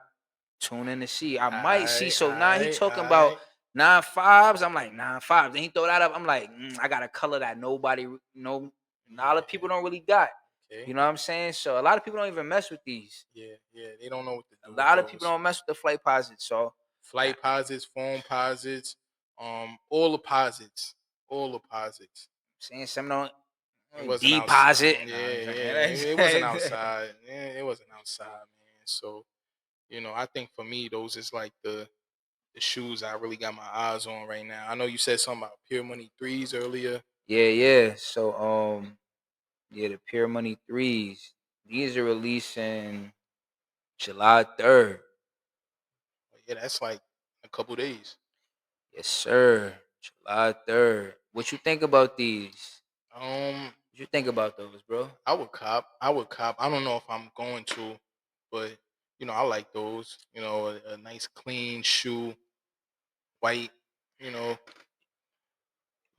to tune in to see. I might see. So now he got? talking about Alright. 9.5s. I'm like 9.5s. Then he throw that up. I'm like, I got a color that nobody know. A lot of people Yeah. don't really got. Okay. You know what I'm saying? So a lot of people don't even mess with these. Yeah, yeah. They don't know what to A do with lot of people those. don't mess with the flight posits. So nah, Flight posits, foam posits, all the posits, all the posits. saying some don't It wasn't outside. deposit. Yeah, No, I'm yeah. joking. It wasn't outside. Yeah, it wasn't outside, man. So I think for me, those is like the shoes I really got my eyes on right now. I know you said something about Pure Money threes earlier. Yeah, yeah. So yeah, the Pure Money threes. These are releasing July 3rd. Yeah, that's like a couple days. Yes, sir. July 3rd. What you think about these? What you think about those, bro? I would cop. I would cop. I don't know if I'm going to, but I like those. A nice clean shoe, white. You know,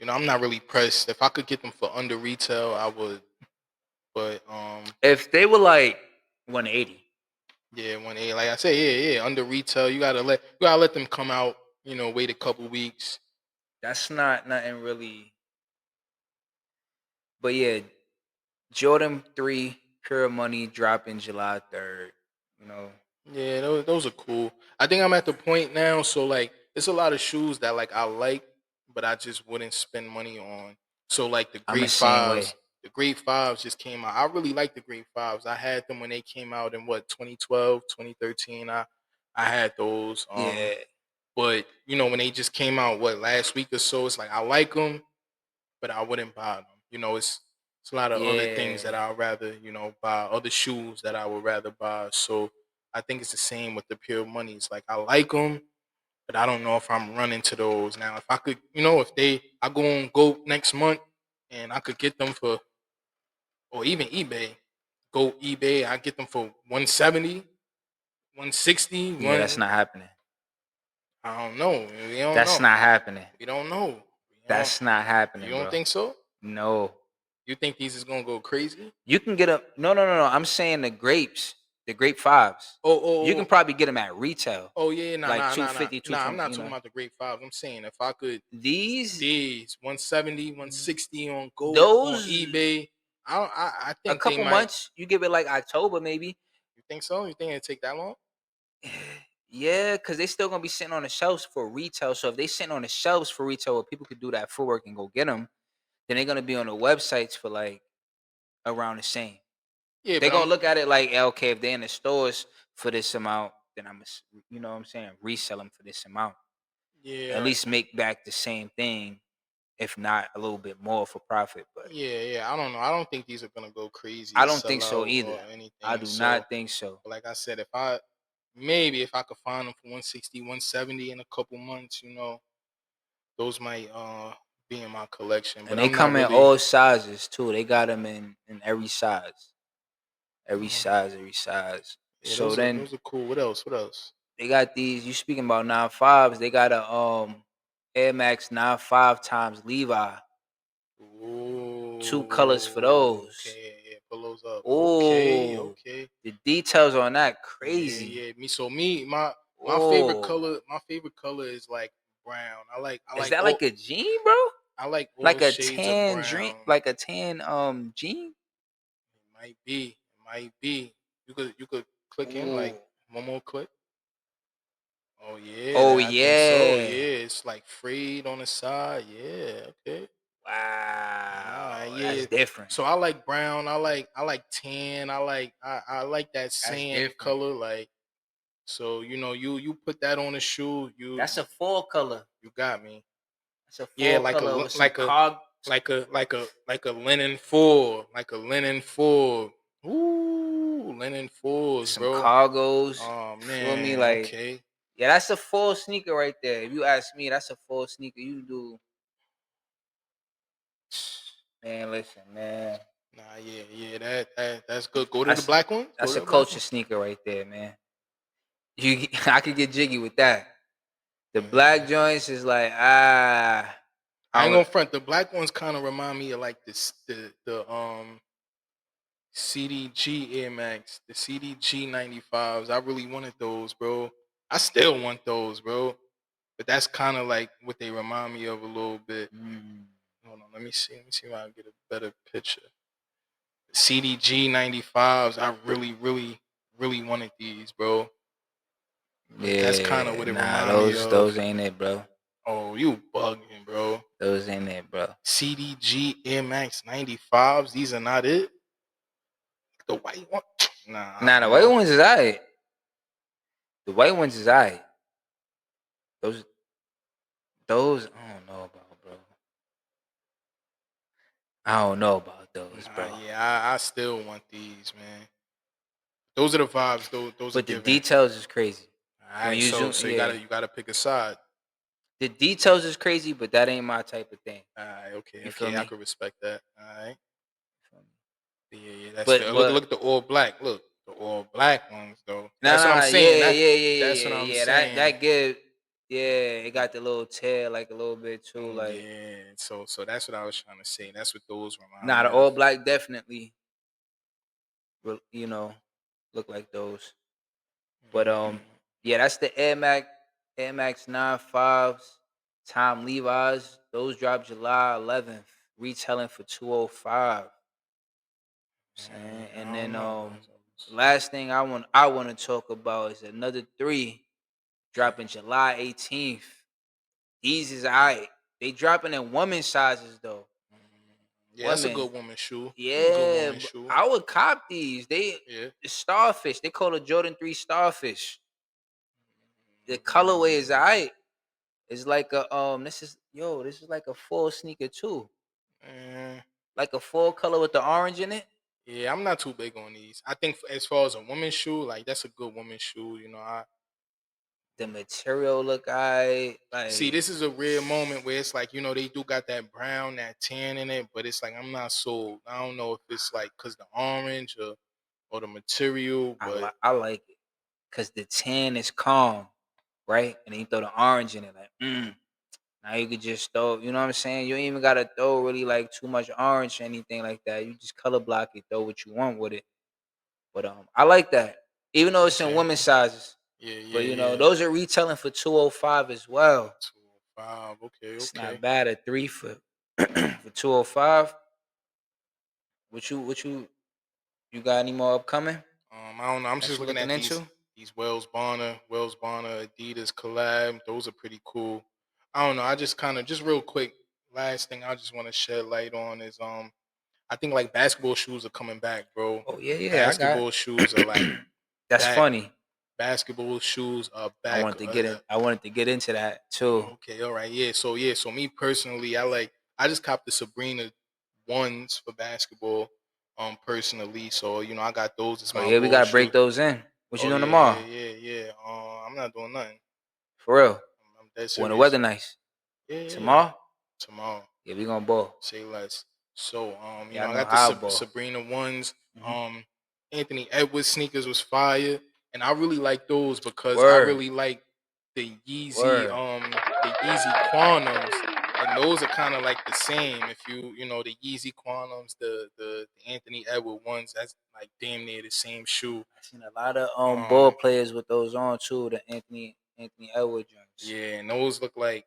I'm not really pressed. If I could get them for under retail, I would. But If they were like 180, yeah, like I said, yeah, under retail, you gotta let them come out. Wait a couple weeks. that's not nothing really. But yeah, Jordan 3 Pure Money dropping July 3rd. You know, Yeah, those are cool. I think I'm at the point now, so like, it's a lot of shoes that like I like, but I just wouldn't spend money on. So like I'm the same way. The Great Fives just came out. I really like the Great Fives. I had them when they came out in what 2012, 2013. I had those. Yeah, But when they just came out what last week or so, it's like I like them, but I wouldn't buy them. It's a lot of other things yeah. that I'd rather, buy, other shoes that I would rather buy. So I think it's the same with the Pure Money. It's like I like them, but I don't know if I'm running to those. Now, if I could, I go next month and I could get them for, or even eBay, go eBay, I get them for 170, 160, Yeah, that's not happening. I don't know. We don't That's know. not happening. We don't know. That's not You happening, don't bro. think so? No. You think these is gonna go crazy? You can get a no. I'm saying the grape fives. Oh, You can oh, probably get them at retail, oh, yeah, like nah, two nah, nah, fifty, two nah. I'm twenty. not You talking know, about the Great Five. I'm saying if I could these, these 170, 160 on on those, eBay, I a think they couple might. months. You give it like October, maybe. You think so? You think it'd take that long? Yeah, because they still gonna be sitting on the shelves for retail. So if they sitting on the shelves for retail, where people could do that footwork and go get them, then they're gonna be on the websites for like around the same. Yeah, They're but gonna look at it like, okay, if they're in the stores for this amount, then you know what I'm saying, resell them for this amount. At yeah, least make back the same thing, if not a little bit more for profit. But yeah. I don't know. I don't think these are gonna go crazy I or don't sell think so out either. or I anything. do So, not think so. like I said, if I could find them for 160, 170 in a couple months, those might be in my collection. And But they I'm not come in really. all sizes too. They got them in every size, every uh, size, every size. Yeah, So those are then those are cool. What else? What else? they got these. You speaking about 9.5s? They got a Air Max 9.5 times Levi. Two colors for Ooh, those. okay, yeah, pull those up. Okay, Oh, okay. the details on that Yeah, crazy. yeah. My favorite Oh, color. My favorite color is like brown. is that like a jean, bro? I like all Like a shades of tan dream, brown. like a tan jean? It might be. It might be. You could click in like Ooh. one more click. Oh yeah, Oh I think so. yeah. Yeah, it's like frayed on the side. Yeah, okay. Wow. Yeah. That's different. So I like brown. I like tan. I like that That's sand different. color. Like, so you put that on a shoe. You That's a fall color. you got me. That's a Yeah, fall like a color li- with some like a linen four, like a linen four. Ooh, linen fours, some bro. cargos. Oh Feel me? man, Like, okay. yeah, that's a full sneaker right there. If you ask me, that's a full sneaker. You do, man. Listen, man. Nah, yeah. That's good. Go to the That's black one. Go that's to a the black culture one. sneaker right there, man. I could get jiggy with that. The Yeah. black joints is like I I ain't don't gonna front. The black ones kind of remind me of like this the CDG Air Max, the CDG 95s. I really wanted those, bro. I still want those, bro. But that's kind of like what they remind me of a little bit. mm, Hold on, let me see. Let me see if I can get a better picture. CDG 95s. I really, really, really wanted these, bro. But that's kind of yeah, what it nah, remind me those of. ain't it, bro. Oh, you bugging, bro. Those ain't it, bro. CDG Air Max 95s. These are not it. The white one. Nah, I Nah, the don't white know. ones is alright. The white ones is alright. Those I don't know about, bro. I don't know about those, Nah, bro. yeah, I still want these, man. Those are the vibes. Those are But the given. details is crazy. All When right, you zoom, so you yeah, gotta pick a side. the details is crazy, but that ain't my type of thing. All right, okay, You feel I me? could respect that. All right. Yeah, that's But fair. Look, but look, the all black. Look, the all black ones though. nah, That's what I'm nah, saying. yeah, yeah, yeah, That's yeah, what yeah, I'm yeah. That saying. good. Yeah, it got the little tail like a little bit too. Like Yeah. So that's what I was trying to say. That's what those remind nah, me the of. all black definitely, you know, look like those. But Mhm. yeah, that's the Air Max 95s, Tom Levi's. Those dropped July 11th, retailing for 205. Saying, and I don't then know about those. last thing I want to talk about is another three dropping July 18th. These is alright. They dropping in women's sizes though. Yeah, that's a Women. good woman shoe. That's a good Yeah, woman shoe. I would cop these. Yeah. The starfish. They call it Jordan 3 starfish. The colorway is alright. It's like a this is like a full sneaker too. Mm, Like a full color with the orange in it. yeah, I'm not too big on these. I think as far as a woman's shoe, like that's a good woman's shoe. I The material look alright. see Like this is a rare moment where it's like they do got that brown, that tan in it, but it's like I'm not sold. I don't know if it's like cause the orange or the material, but I like it. Cause the tan is calm, right? And then you throw the orange in it, like now you could just throw, you know what I'm saying? You ain't even gotta throw really like too much orange or anything like that. You just color block it, throw what you want with it. But I like that. Even though it's in okay, women's sizes. yeah, But yeah, yeah. those are retailing for 205 as well. 205. Okay, It's not okay. bad at three for for 205. You got any more upcoming I don't know. I'm that just you looking looking at these into? Wells Bonner, Adidas collab. Those are pretty cool. I don't know. I just kind of just real quick. Last thing I just want to shed light on is I think like basketball shoes are coming back, bro. Oh yeah, yeah, I got. Basketball shoes are like That's back. funny. Basketball shoes are back. I wanted to get into that too. Okay, all right, yeah. So me personally, I just copped the Sabrina ones for basketball, personally. So I got those as Oh my yeah, we little gotta break shoe. those in. What you Oh doing yeah, yeah, tomorrow? yeah, yeah. I'm not doing nothing. For real? I'm dead When the serious. weather nice? Yeah, yeah, yeah. Tomorrow? Tomorrow, Yeah, we gonna ball. say less. So Yeah, I I know got the how I ball. Sabrina ones. Hmm. Um, Anthony Edwards sneakers was fire, and I really like those because I Word, really like word. the Yeezy Quantums, and those are kind of like the same. If the Yeezy Quantums, the Anthony Edwards ones, that's like damn near the same shoe. I seen a lot of ball Um, players with those on too. The Anthony Edwards joints. yeah, and those look like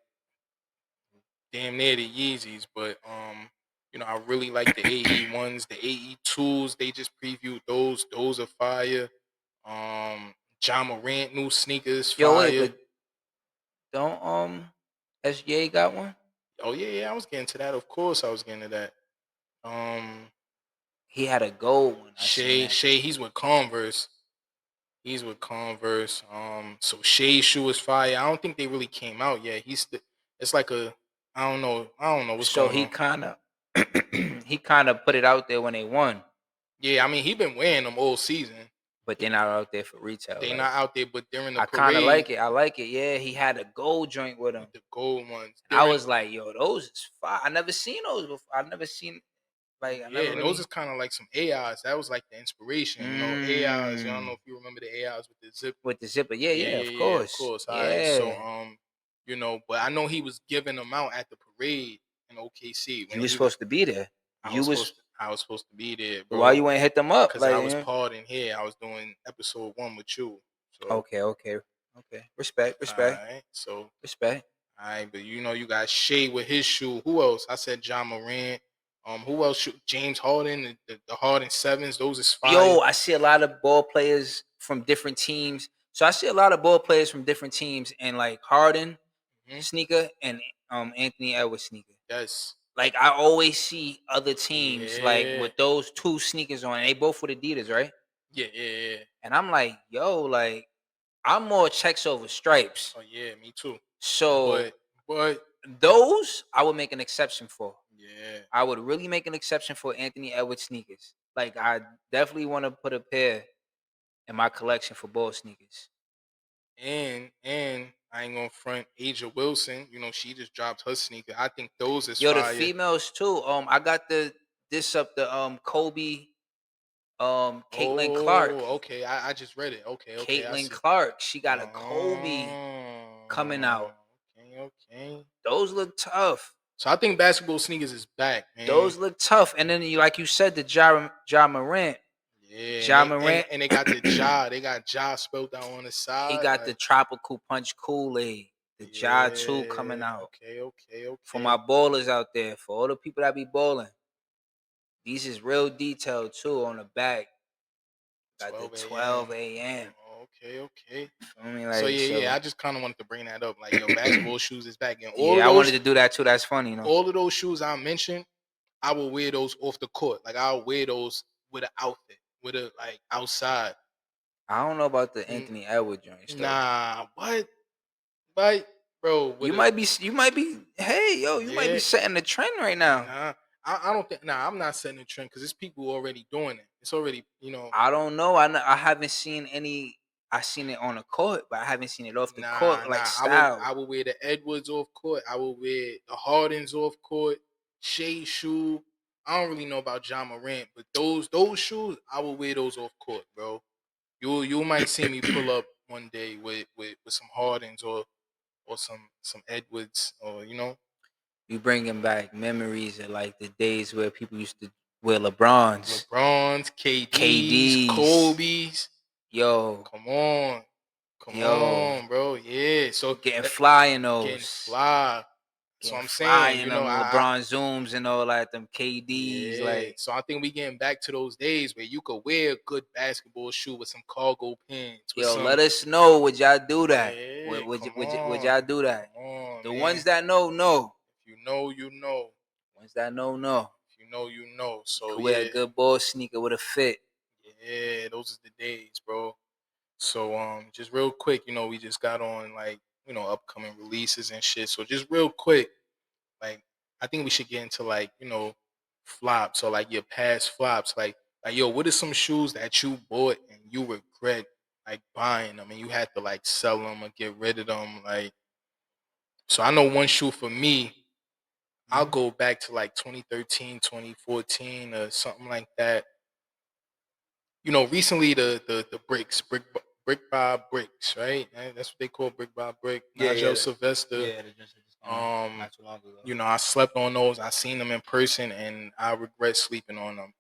damn near the Yeezys, but I really like the AE ones, the AE twos. They just previewed those. Those are fire. John Morant new sneakers Yo, wait, fire. but don't SGA got one? Oh yeah, yeah. I was getting to that. Of course, I was getting to that. Um, He had a gold one. I seen that. Shea, he's with Converse. He's with Converse. So Shea shoe is fire. I don't think they really came out yet. It's like a, I don't know. I don't know what's So going he on. kind of he kind of put it out there when they won, Yeah, I mean he been wearing them all season. but they're not out there for retail. They Like not out there, but during the I kind of parade, like it. I like it. Yeah, he had a gold joint with him, the gold ones and I during, was like, "Yo, those is fire." I never seen those before. I never seen like I yeah, never and those really. is kind of like some AIs. That was like the inspiration, AIs. I don't know Mm, if you remember the AIs with the zip. with the zipper, yeah, Yeah, yeah, of yeah, yeah. Of course, course. All right. So yeah. but I know he was giving them out at the parade in OKC You when was he was. supposed to be there. You was I was supposed to be there, Why bro, you ain't hit them up? because I Like, was partying here. I was doing episode 1 with you. So okay, okay, okay. Respect, all respect, right. So respect. all right, but you got Shea with his shoe. Who else? I said John Morant. Who else? James Harden, the Harden sevens. Those is fire. Yo, I see a lot of ball players from different teams. So I see a lot of ball players from different teams, and like Harden Hmm. sneaker and Anthony Edwards sneaker. Yes. Like I always see other teams like Yeah. with those two sneakers on. And they both with Adidas, right? Yeah. Yeah. Yeah. And I'm like, yo, like I'm more checks over stripes. Oh yeah, me too. So But those I would make an exception for. yeah. I would really make an exception for Anthony Edwards sneakers. Like I definitely want to put a pair in my collection for ball sneakers. And I ain't gonna front Asia Wilson. She just dropped her sneaker. I think those is Yo, the fire. females too. I got this up the Kobe. Caitlin Clark. Okay. I just read it. Okay. I Caitlin see. Clark. She got a Kobe coming Oh, out. okay. Those look tough. So I think basketball sneakers is back, man. Those look tough. And then like you said, the Ja Morant. Yeah, Ja Morant. and they got the Ja. They got Ja spelled out on the He side. got the Like, tropical punch Kool-Aid. The Ja 2 coming yeah. out. Okay. For my ballers out there, for all the people that be balling. These is real detailed too on the back. Got the 12 a.m. Okay. I mean, So like, so I just kind of wanted to bring that up. Like, yo, basketball shoes is back, and yeah, I wanted to do that too. That's funny, you know. all of those shoes I mentioned, I will wear those off the court. Like, I'll wear those with an outfit, with a like outside. I don't know about the Mm, Anthony Edwards joints though. Nah, what, bro? You might be, hey, yo, you might be Yeah, setting the trend right now. nah. I don't think. Nah, I'm not setting a trend because there's people already doing it. It's already, I don't know. I haven't seen any. I seen it on the court, but I haven't seen it off the court like style. I will wear the Edwards off court. I will wear the Hardens off court. Shea shoe. I don't really know about John Morant, but those shoes, I will wear those off court, bro. You might see me pull up one day with some Hardens or some Edwards or You bringing back memories of like the days where people used to wear LeBrons, LeBrons, KDs, KDs. Kobe's. Yo, Come on. Come yo, on, bro. Yeah. So getting fly in getting those. fly. So Getting I'm fly saying, in them LeBron Zooms and all that, them KDs. yeah. Like, So I think we getting back to those days where you could wear a good basketball shoe with some cargo pants, with yo, some. let us know. Would y'all do that? Yeah, come Would on. y'all do that? Come on, The man. ones that know, know. If you know, you know. Ones that know. If you know, you know. You So could wear a yeah, good ball sneaker with a fit. yeah, those are the days, bro. So just real quick, we just got on like, upcoming releases and shit. So just real quick, like I think we should get into like, flops or like your past flops. Like yo, what are some shoes that you bought and you regret like buying them and you had to like sell them or get rid of them? Like, so I know one shoe for me, I'll go back to like 2013, 2014 or something like that. Recently the bricks, brick by bricks, right? That's what they call brick by brick. Nigel Sylvester. Yeah, just Um, not too long ago. I slept on those. I seen them in person, and I regret sleeping on them.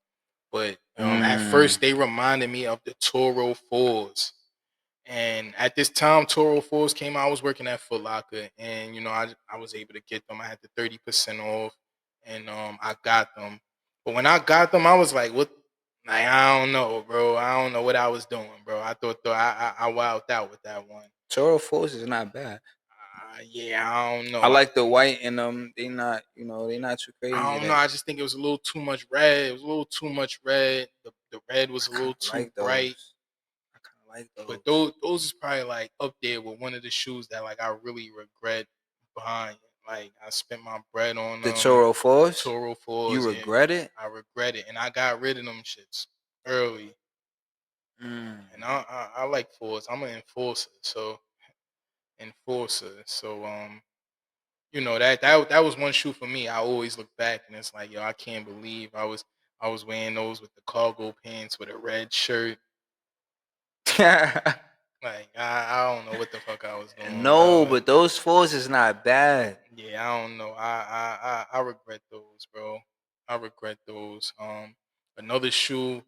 But at first, they reminded me of the Toro fours. And at this time, Toro fours came out. I was working at Foot Locker, and I was able to get them. I had the 30% off, and I got them. But when I got them, I was like, "What?" Like, I don't know, bro. I don't know what I was doing, bro. I thought I wowed out with that one. Toro Force is not bad. Yeah, I don't know. I like the white in them. They not, they not too crazy. I don't know. I just think it was a little too much red. It was a little too much red. The red was a little too bright. I kind of like those. But those is probably like up there with one of the shoes that like I really regret buying. Like I spent my bread on The them. Toro Force. Toro fours. You regret it? I regret it, and I got rid of them shits early. And I like fours. I'm an enforcer, so that was one shoe for me. I always look back and it's like, yo, I can't believe I was wearing those with the cargo pants with a red shirt. Like I don't know what the fuck I was doing. No, but those fours is not bad. Yeah, I don't know. I regret those, bro. I regret those. Another shoe,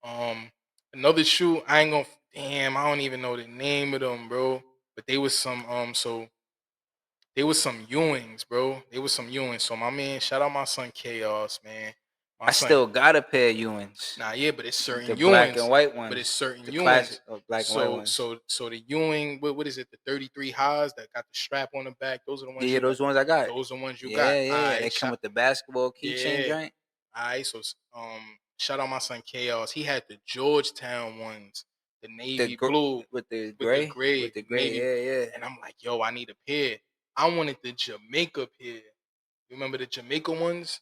um, I ain't gonna. Damn, I don't even know the name of them, bro. But they was some Ewings, bro. They was some Ewings. So my man, shout out my son Chaos, man. I still got a pair of Ewings. Nah, yeah, but it's certain The Ewings. black and white ones. But it's certain the Ewings. Classic black and white ones. So the Ewing, what is it? The 33 highs that got the strap on the back. Those are the ones. Yeah, those ones I got. Those are the ones you yeah, got. Yeah, They come with the basketball keychain joint. All right, so shout out my son Chaos. He had the Georgetown ones, the navy blue with the gray, yeah. And I'm like, yo, I need a pair. I wanted the Jamaica pair. You remember the Jamaica ones?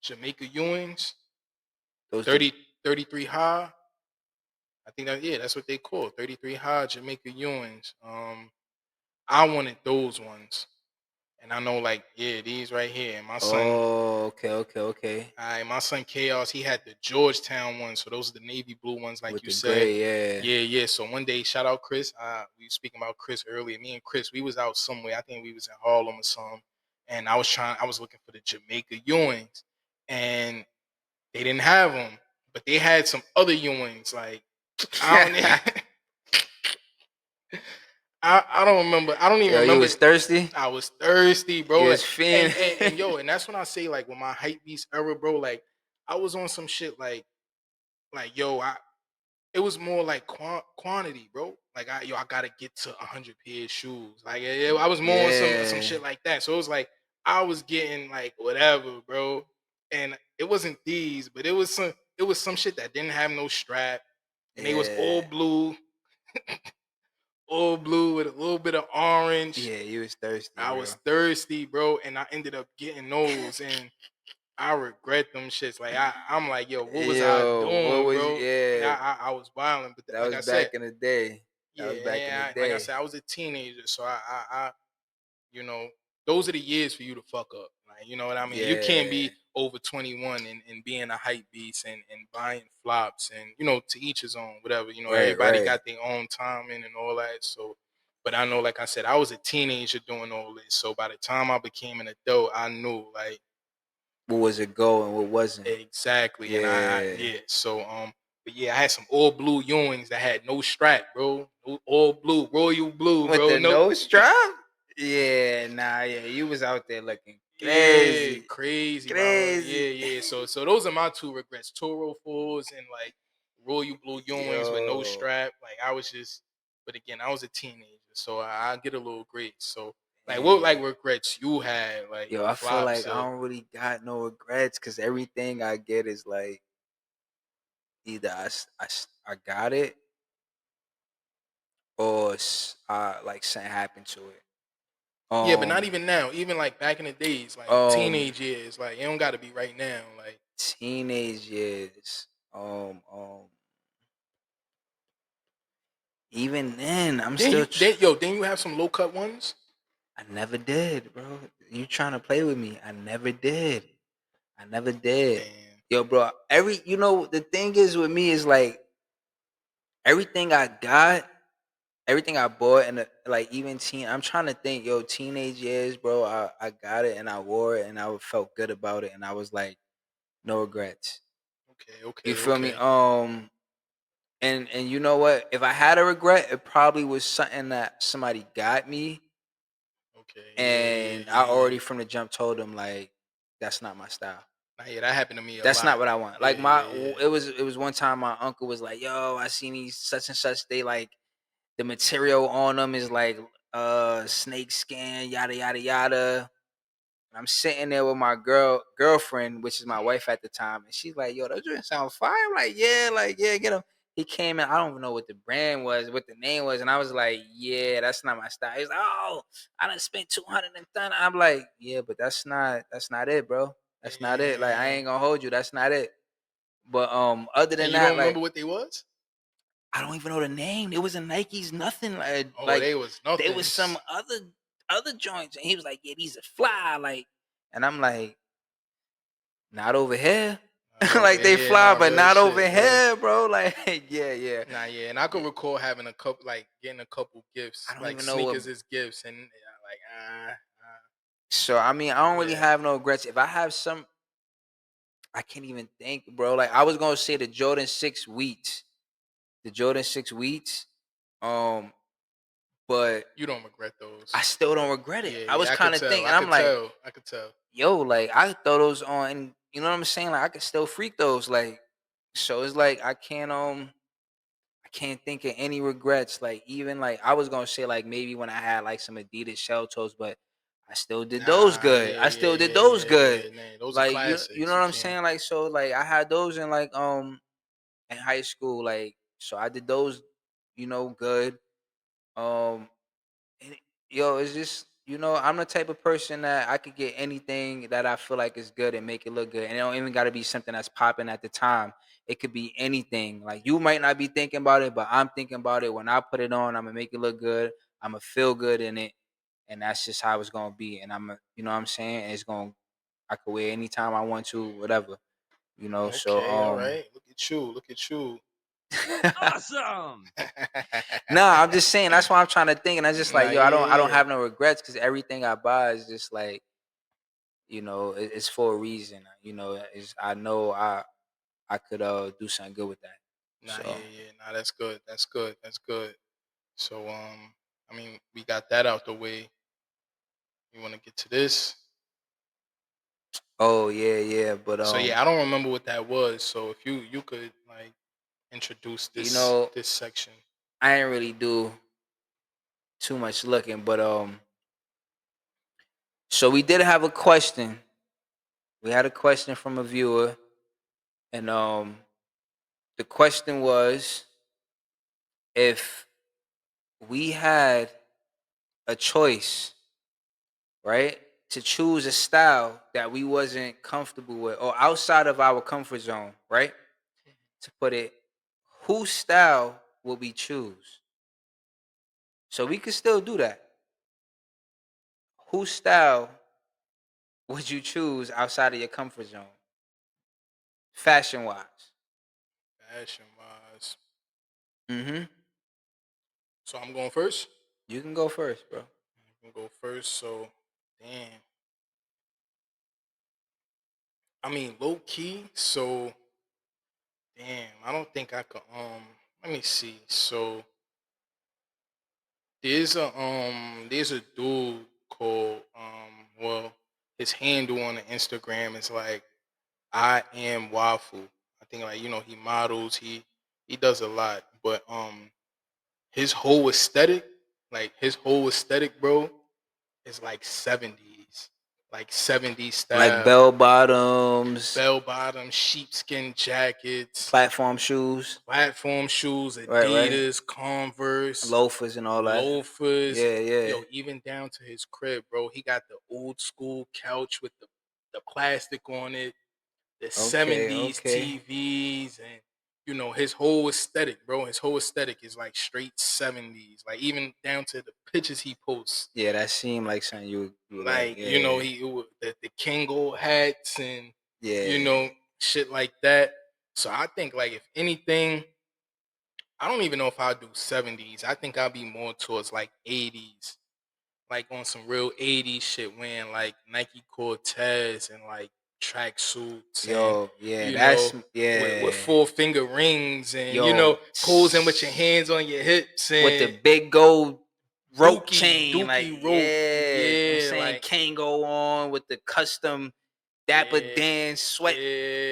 Jamaica Ewings? Those 33 high. I think that's what they call 33 high Jamaica Ewings. I wanted those ones. And I know, like, yeah, these right here. And Oh, okay. my son Chaos, he had the Georgetown ones. So those are the navy blue ones, like With you the said. gray, yeah. Yeah. So one day, shout out Chris. We were speaking about Chris earlier. Me and Chris, we was out somewhere. I think we was in Harlem or something. And I was looking for the Jamaica Ewings, and they didn't have them, but they had some other Ewings. Like, I don't, I don't remember. I don't even Yo, you remember. was thirsty? I was thirsty, bro. You Like, was and fiend. yo, and that's when I say, like, with my hype beast era, bro. Like, I was on some shit like yo, it was more like quantity, bro. Like, I gotta get to 100 pair of shoes. Like, I was more on some Yeah. shit like that. So it was like I was getting like whatever, bro. And it wasn't these, but it was some shit that didn't have no strap, and they was Yeah. all blue with a little bit of orange. Yeah, you was thirsty, I bro. was thirsty, bro, and I ended up getting those, and I regret them shits. Like, I'm like, yo, what was I Yo, what doing, was bro? yeah? I was wilding, but That like was I said, back in the day. That yeah, was back in the like I day. said, I was a teenager, so I you know, those are the years for you to fuck up. Like, you know what I mean? You can't Yeah. be over 21 and being a hype beast and buying flops, and to each his own, whatever. Everybody Right. got their own timing and all that. So, but I know, like I said, I was a teenager doing all this. So by the time I became an adult, I knew, like, What was it go and what wasn't? exactly. And Yeah. yeah. So but yeah, I had some all blue Ewings that had no strap, bro. All blue, royal blue, With bro. the No. nose strap? Yeah, nah, yeah. You was out there looking Yeah, crazy. crazy, mama. Crazy. Yeah. So those are my two regrets: Toro fours and like royal blue Ewings with no Yo. strap. Like, I was just, but again, I was a teenager, so I get a little grace. So, like, what Yeah. like regrets you had, like Yo, I feel flops like I or don't really got no regrets because everything I get is like either I got it or like something happened to it. yeah, but not Um, even now. Even like back in the days, like um, teenage years. Like, it don't got to be right now. Like, teenage years. Um, um, even then, I'm then still. you then yo then you have some low cut ones. I never did, bro. You trying to play with me? I never did. I never did. Damn. Yo, bro. The thing is with me is like everything I got, everything I bought, and like even I'm trying to think, yo, teenage years, bro. I got it and I wore it and I felt good about it and I was like, no regrets. Okay. You Okay. feel me? Okay. And you know what? If I had a regret, it probably was something that somebody got me, Okay. and I already from the jump told them like, that's not my style. Nah, yeah, that happened to me a That's not lot. what I want. Yeah. Like Yeah. it was one time my uncle was like, "Yo, I seen these such and such. They like the material on them is like snake skin, yada yada yada." And I'm sitting there with my girlfriend, which is my wife at the time, and she's like, "Yo, those joints sound fire." I'm like, yeah, get him. He came in. I don't even know what the brand was, what the name was, and I was like, "Yeah, that's not my style." He's like, "Oh, I done spent 200 and done." I'm like, "Yeah, but that's not it, bro. That's not it. Like, I Yeah. ain't gonna hold you. That's not it." But other And than you that, don't like, remember what they was? I don't even know the name. It wasn't Nikes, nothing. Like, Oh, like they was they was some nothings. other joints, and he was like, "Yeah, these are fly." Like, and I'm like, not over here. Not over Like they here, fly, not but real not over shit. Yeah. here, bro. Like, yeah, yeah, Nah, yeah. And I could yeah. recall having a couple, like getting a couple I gifts, don't like even know what. sneakers as gifts, and like So I mean, I don't really yeah. have no regrets. If I have some, I can't even think, bro. Like I was gonna say the Jordan 6 wheats, the Jordan 6 wheats. Um, but You don't regret those. I still don't regret it. Yeah, I was yeah. I could kind of tell. thinking, I I'm could like, tell. I could tell. yo, like I throw those on, and you know what I'm saying? Like I could still freak those, like. So it's like I can't think of any regrets. Like even like I was gonna say like maybe when I had like some Adidas shell toes, but I still did those Nah, good. yeah, I yeah, still did yeah, those yeah, good. yeah. Man, those are Like you know classics. what You I'm can't. saying? Like so like I had those in like in high school. Like so I did those, good. Um and yo, it's just I'm the type of person that I could get anything that I feel like is good and make it look good. And it don't even gotta be something that's popping at the time. It could be anything. Like you might not be thinking about it, but I'm thinking about it. When I put it on, I'm gonna make it look good. I'm gonna feel good in it. and that's just how it's gonna be. And you know what I'm saying? And I could wear anytime I want to, whatever, you know. So Okay, all right. Look at you. Look at you. Awesome. nah, I'm just saying that's why I'm trying to think, and I just Nah, like, yo, yeah, I don't yeah. have no regrets because everything I buy is just like, you know, it's for a reason. You know, I know I could do something good with that. Nah, yeah, So yeah. Nah, that's good. That's good. That's good. So, I mean, we got that out the way. You want to get to this? oh yeah, but So yeah, I don't remember what that was. So if you could like introduce you this know, this section. I ain't really do too much looking, but so we did have a question. We had a question from a viewer, and the question was if we had a choice, right, to choose a style that we wasn't comfortable with or outside of our comfort zone, right? To put it, whose style will we choose? So we could still do that. Whose style would you choose outside of your comfort zone, fashion wise? Fashion wise. Mm-hmm. So I'm going first. You can go first, bro. I'm gonna go first. So, damn. I mean, low key. So, damn. I don't think I could. Let me see. So, there's a dude called well, his handle on the Instagram is like I am waffle. I think like he models. He does a lot, but his whole aesthetic, bro, is like 70s Like style. bell bottoms, Bell bottom, sheepskin jackets, platform shoes, platform shoes, right, Adidas, Converse, loafers and all that. loafers. Yeah, yeah. Yo, even down to his crib, bro. He got the old school couch with the plastic on it, the Okay, 70s okay. TVs, and his whole aesthetic, bro. His whole aesthetic is like straight 70s. Like even down to the pictures he posts. Yeah, that seemed like something you would like. Like, Yeah, yeah, the Kangol hats and you yeah. know, shit like that. So I think like if anything, I don't even know if I'll do 70s. I think I'll be more towards like 80s. Like on some real 80s shit, wearing like Nike Cortez and like track suits and Yo, yeah, you know, that's yeah. with four finger rings and Yo, posing with your hands on your hips with the and big gold rope chain, like dookie rope. yeah, you know what I'm Yeah, saying, like Kango on with the custom Dapper yeah, Dan sweat.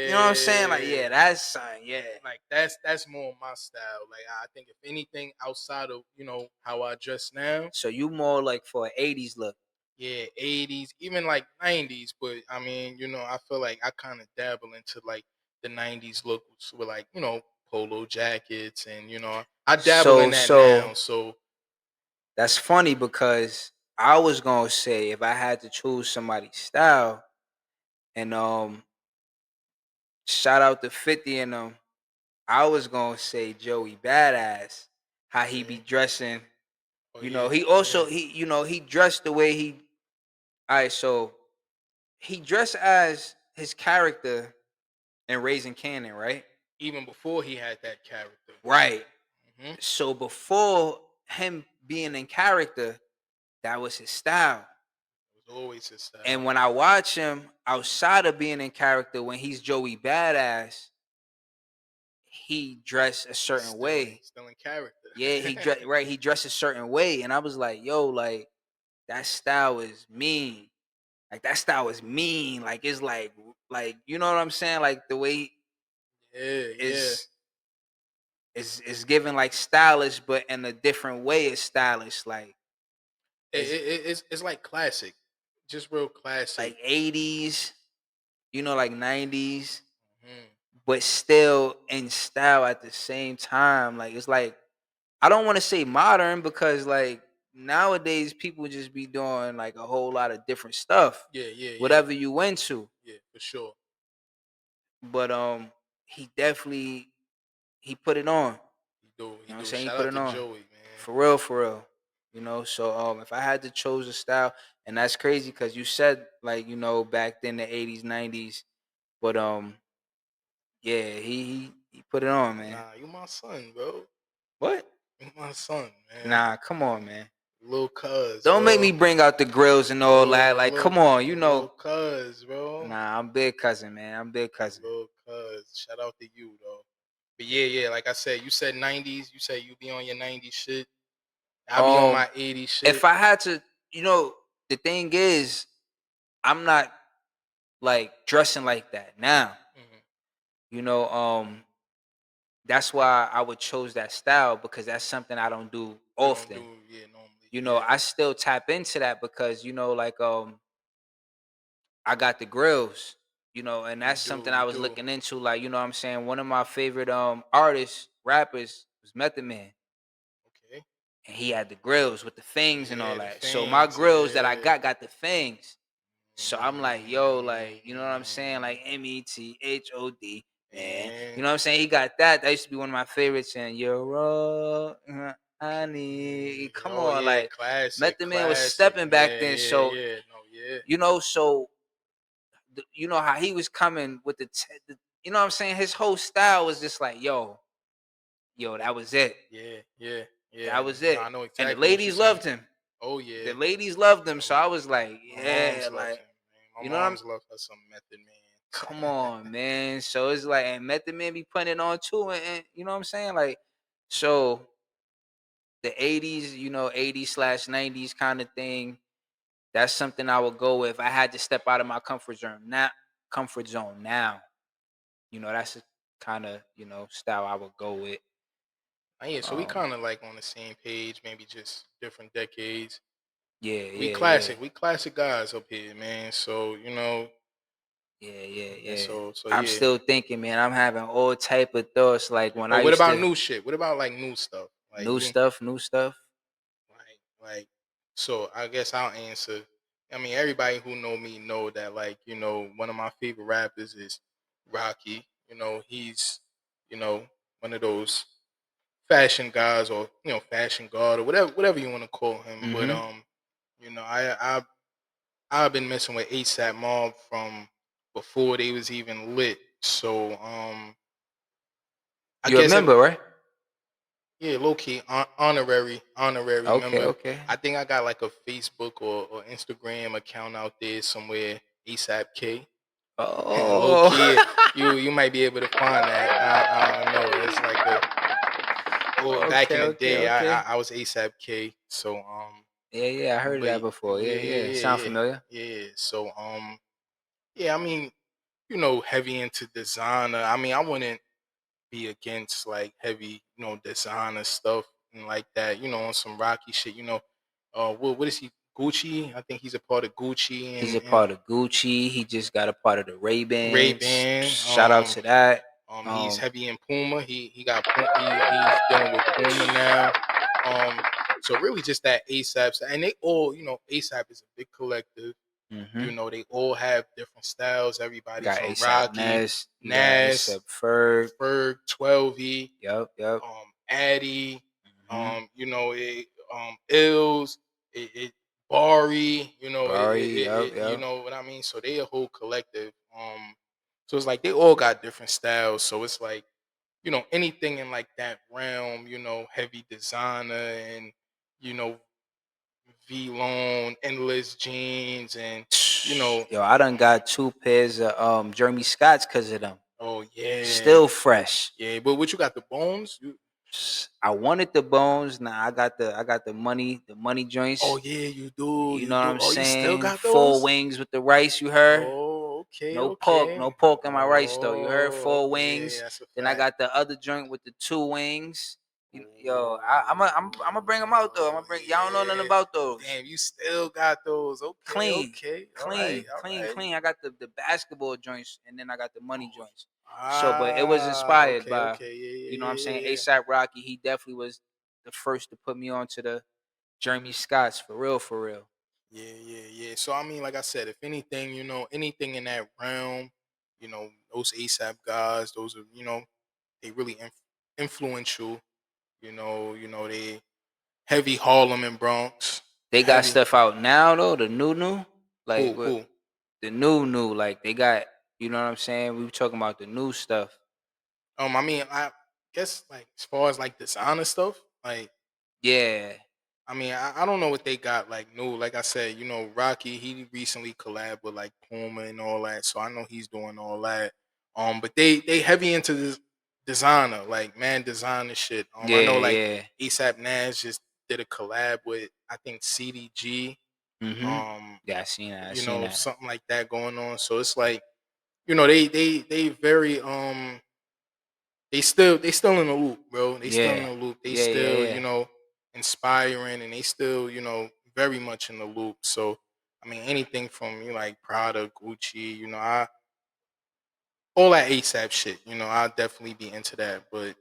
You know what I'm saying? Like, yeah. yeah, that's something, yeah. Like that's more my style. Like I think if anything outside of how I dress now, So you more like for an 80s look. yeah, 80s, even like 90s. But I mean, I feel like I kind of dabble into like the 90s looks with like polo jackets and I dabble in So that now. so So that's funny because I was gonna say if I had to choose somebody's style, and shout out to 50 and I was gonna say Joey Badass, how he be okay, dressing. oh You yeah, know, he yeah. also he dressed the way he. All right, so he dressed as his character in Raising Cannon, right? Even before he had that character, Right. hmm So before him being in character, that was his style. it was always his style. And when I watch him outside of being in character, when he's Joey Badass, he dressed a certain way. Still in character. Yeah, he dressed right. He dressed a certain way, and I was like, "Yo, like that style is mean. Like that style is mean. Like it's like you know what I'm saying? Like the way Yeah, yeah. is is given like stylish, but in a different way. It's stylish. Like it's It's like classic, just real classic. like 80s, like 90s, Mhm. but still in style at the same time. Like it's like I don't want to say modern because like nowadays people just be doing like a whole lot of different stuff, Yeah, yeah, yeah, whatever you into. yeah, for sure. But he definitely he put it on. You He know what I'm do. saying? He Shout put out it to on. Joey, man. For real, for real. You know, so if I had to choose a style, and that's crazy because you said like back then the 80s, 90s, but yeah, he put it on, man. Nah, you my son, bro. What? You my son, man. Nah, come on, man. Little cuz, Don't make bro. me bring out the grills and all that. Like, Little, come on, little cuz, bro. Nah, I'm big cousin, man. I'm big cousin. Little cuz. Shout out to you, though. But yeah, like I said, you said 90s. You said you be on your 90s shit. I be on my 80s shit. If I had to, the thing is, I'm not like dressing like that now. Mhm. You know, that's why I would chose that style because that's something I don't do You often. don't do, yeah, normally. Yeah. I still tap into that because like I got the grills, and that's something I was looking into. Like, you know what I'm saying? One of my favorite artists, rappers was Method Man. Okay. And he had the grills with the fangs and all Yeah, the that. So my fangs, grills that I yeah. got the fangs. So I'm like, yo, like, you know what I'm saying? Like METHOD, man. You know what I'm saying? He got that. That used to be one of my favorites. And you're all I need. Come Oh, on, yeah, like classic, Method Man was classic. stepping back then. Yeah, So yeah, no, yeah. so you know how he was coming with you know what I'm saying? His whole style was just like, yo, that was it. Yeah. That was No, it. I know And the exactly what you're ladies saying. loved him. Oh, yeah. The ladies loved him. So I was like, My yeah, mom's love like, him, man. you My know what I'm mom's love her some Method Man. come on, man. So it's like, and Method Man be putting it on too. And you know what I'm saying? Like, so the 80s, 80s/90s kind of thing, that's something I would go with. I had to step out of my comfort zone. Now. That's the kind of, style I would go with. Yeah, so we kind of like on the same page, maybe just different decades. Yeah, We yeah, classic. yeah. We classic guys up here, man. So, Yeah. so I'm yeah. still thinking, man. I'm having all type of thoughts. Like when But I what used about to new shit? What about like new stuff? Like new stuff. like so I guess I'll answer. I mean, everybody who know me know that like, one of my favorite rappers is Rocky. He's, one of those fashion guys or, fashion god or whatever you want to call him. But Mm-hmm. I've been messing with ASAP Mob from before they was even lit. So I You guess remember, right? yeah, low key, honorary Okay, member. okay. I think I got like a Facebook or Instagram account out there somewhere, ASAP K. Low Oh. key, you might be able to find that. I don't know. It's like back in the day, Okay. I was ASAP K. So Yeah. I heard of but that before. Yeah. Sound familiar? yeah. So yeah. I mean, heavy into designer. I mean, I wouldn't be against like heavy, designer stuff and like that, on some Rocky shit, what is he? Gucci? I think he's a part of Gucci He's a and part of Gucci. He just got a part of the Ray Ray Bans. Ban. Shout out to that. He's heavy in Puma. He got he's dealing with Puma now. So really just that ASAP and they all, ASAP is a big collective. They all have different styles. Everybody Got from ASAP Rocky, Ness. You got Nas, ASAP Ferg. Ferg, 12E, Yep. Addy, Mm-hmm. Ills, Bari, Barry. you Yep. know what I mean. So they a whole collective. So it's like they all got different styles. So it's like anything in like that realm, heavy designer and you know V Lone, endless jeans, and Yo, I done got 2 pairs of Jeremy Scotts because of them. oh yeah, Still fresh. yeah. But what you got the bones? I wanted the bones. Nah, I got the money joints. Oh yeah, you do, You know what I'm Oh, you still saying? got 4 those? wings with the rice, you heard? Oh, okay, No pork, okay. no pork in my rice though. You heard? Oh, 4 okay, wings. that's a Then I fact. got the other joint with the 2 wings. Yo, I'm gonna bring them out though. I'm gonna bring. Y'all don't know nothing Yeah. about those. Damn, you still got those. Okay, Clean, okay. All clean, right, all clean, right. clean. I got the basketball joints, and then I got the money joints. So, but it was Ah, inspired okay, by, okay. you know what I'm saying, Yeah. ASAP Rocky. He definitely was the first to put me on to the Jeremy Scotts for real, for real. Yeah. So I mean, like I said, if anything, anything in that realm, those ASAP guys, those are, they really influential. They heavy Harlem and Bronx. They got Heavy. stuff out now though. The new, like what? Who? The new, like they got. You know what I'm saying? We were talking about the new stuff. I mean, I guess like as far as like designer stuff, like Yeah, I mean, I don't know what they got like new. Like I said, Rocky, he recently collabed with like Puma and all that, so I know he's doing all that. But they heavy into this designer, like man designer shit. I know yeah, like yeah. ASAP Nash just did a collab with I think CDG. Mhm. Yeah, I seen that. I seen that. Something like that going on. So it's like, they very they still in the loop, bro. They still in Yeah, the loop. They yeah, yeah, still, yeah. inspiring, and they still, very much in the loop. So I mean, anything from like Prada, Gucci, I all that ASAP shit, I'll definitely be into that. But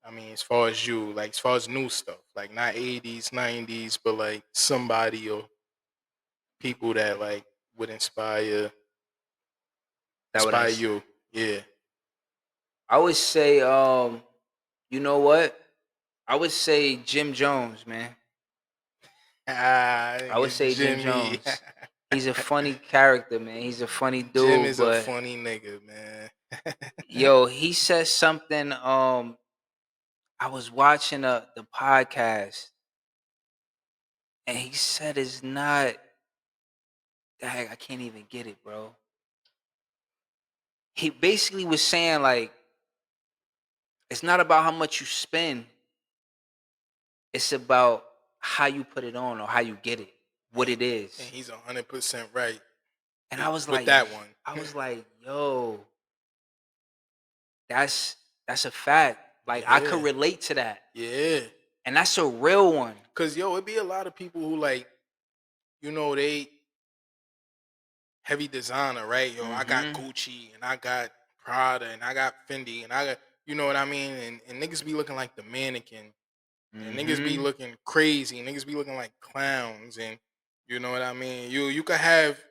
I mean, as far as like as far as new stuff, like not 80s, 90s, but like somebody or people that like would That would inspire ins- you. Yeah. I would say, you know what? I would say Jim Jones, man. I would Nigga, say Jim Jimmy. Jones. He's a funny character, man. He's a funny Jim dude, is a but funny nigga, man. yo, he said something. I was watching the podcast, and he said it's not. Dang, I can't even get it, bro. He basically was saying like it's not about how much you spend. It's about how you put it on or how you get it, what and, it and is. he's 100% right And I was with like, that one. yo, that's a fact. Like I could Yeah, relate to that. yeah. And that's a real one. Cause it be a lot of people who like, they heavy designer, right? Yo, I got Mm-hmm. Gucci and I got Prada and I got Fendi and I got, you know what I mean? And niggas be looking like the mannequin and niggas be Mm-hmm. looking crazy. Niggas be looking like clowns, and you know what I mean. You could have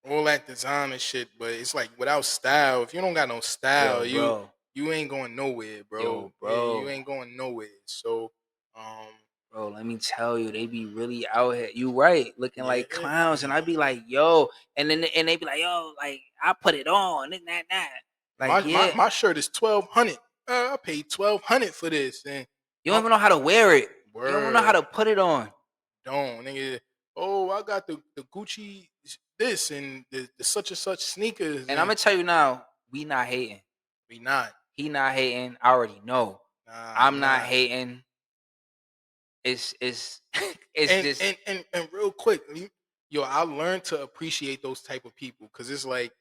all that designer shit, but it's like without style. If you don't got no style, Yo, you bro. you ain't going nowhere, bro. Yo, Yeah, you bro. ain't going nowhere. So, um, Bro, let me tell you, they be really out here. You right, looking yeah, like clowns, and I be like, yo, and they be like, yo, like I put it on, and that. Like, my yeah, my shirt is 1200. I paid 1200 for this, and you don't I'm even know how to wear it. You don't even know how word to put it on. don't nigga. Oh, I got the Gucci this and the such and such sneakers, And I'm and gonna tell you now, we not hating. we not. He not hating. I already know. Nah, I'm I'm not not. hating. It's it's And just and and and real quick, I learned to appreciate those type of people because it's like,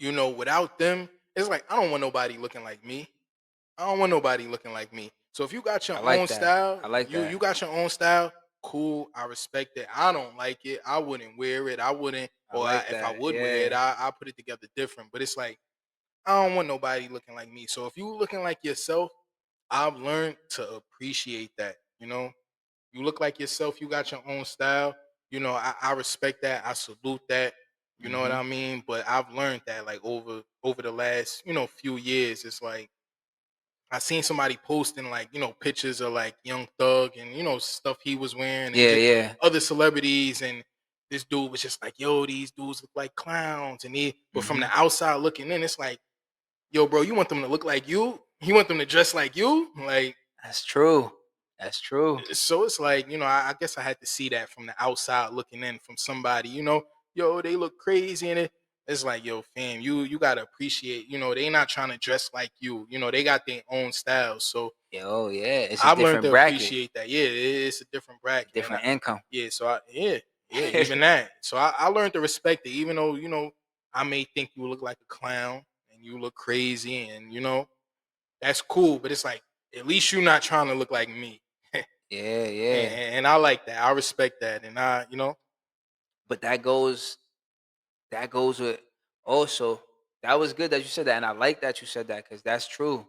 without them, it's like I don't want nobody looking like me. I don't want nobody looking like me. So if you got your I own like that. style, I like you that. you got your own style, cool. I respect it. I don't like it. I wouldn't wear it. I wouldn't, I or like if I that. would wear it, Yeah. I put it together different. But it's like I don't want nobody looking like me. So if you looking like yourself, I've learned to appreciate that. You look like yourself. You got your own style. I respect that. I salute that. You know what Mm-hmm. I mean? But I've learned that like over the last few years, it's like I seen somebody posting like pictures of like Young Thug and stuff he was wearing and Yeah, just yeah. other celebrities, and this dude was just like, yo, these dudes look like clowns, and but from Mm-hmm. the outside looking in, it's like, yo, bro, you want them to look like you? You want them to dress like you? Like, That's true. That's true. so it's like, I guess I had to see that from the outside looking in from somebody, yo, they look crazy, and it's like, yo, fam, you gotta appreciate, they not trying to dress like you, they got their own style. So Yo, yeah. It's a I've learned different to bracket, appreciate that. Yeah, it's a different bracket, and different income. yeah, so yeah, even that. So I learned to respect it, even though I may think you look like a clown and you look crazy, and that's cool, but it's like at least you're not trying to look like me. Yeah, and, yeah. and I like that. I respect that, and But that goes with also that was good that you said that, and I like that you said that because that's true.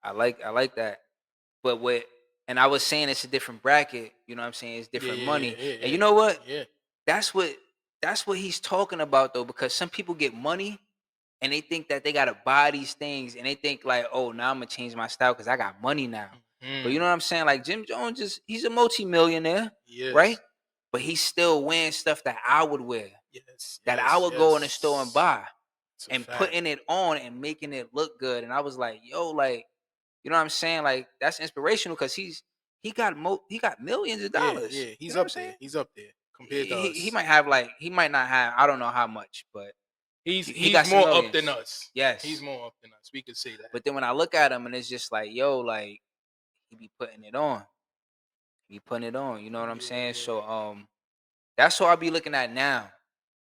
I like that. But what and I was saying it's a different bracket, you know what I'm saying? It's yeah, different yeah, yeah, money. yeah, And yeah, you know what? yeah. That's what that's what he's talking about though, because some people get money and they think that they gotta buy these things and they think like, oh, now I'm gonna change my style because I got money now. But you know what I'm saying? Like Jim Jones he's a multi-millionaire, Yes. right? But he's still wearing stuff that I would wear, Yes. that yes, I would go in the store and yes. buy, It's a and fact. putting it on and making it look good. And I was like, yo, like, you know what I'm saying? Like that's inspirational because he got millions of Yeah, dollars. yeah. You He's know what I'm up there. saying? He's up there compared to us. He might have like he might not have, I don't know how much, but he He's got some more up than millions. us. Yes. He's more up than us. We could say that. But then when I look at him and it's just like, yo, like he be putting it on. He be putting it on. You know what I'm saying? So that's what I'll be looking at now.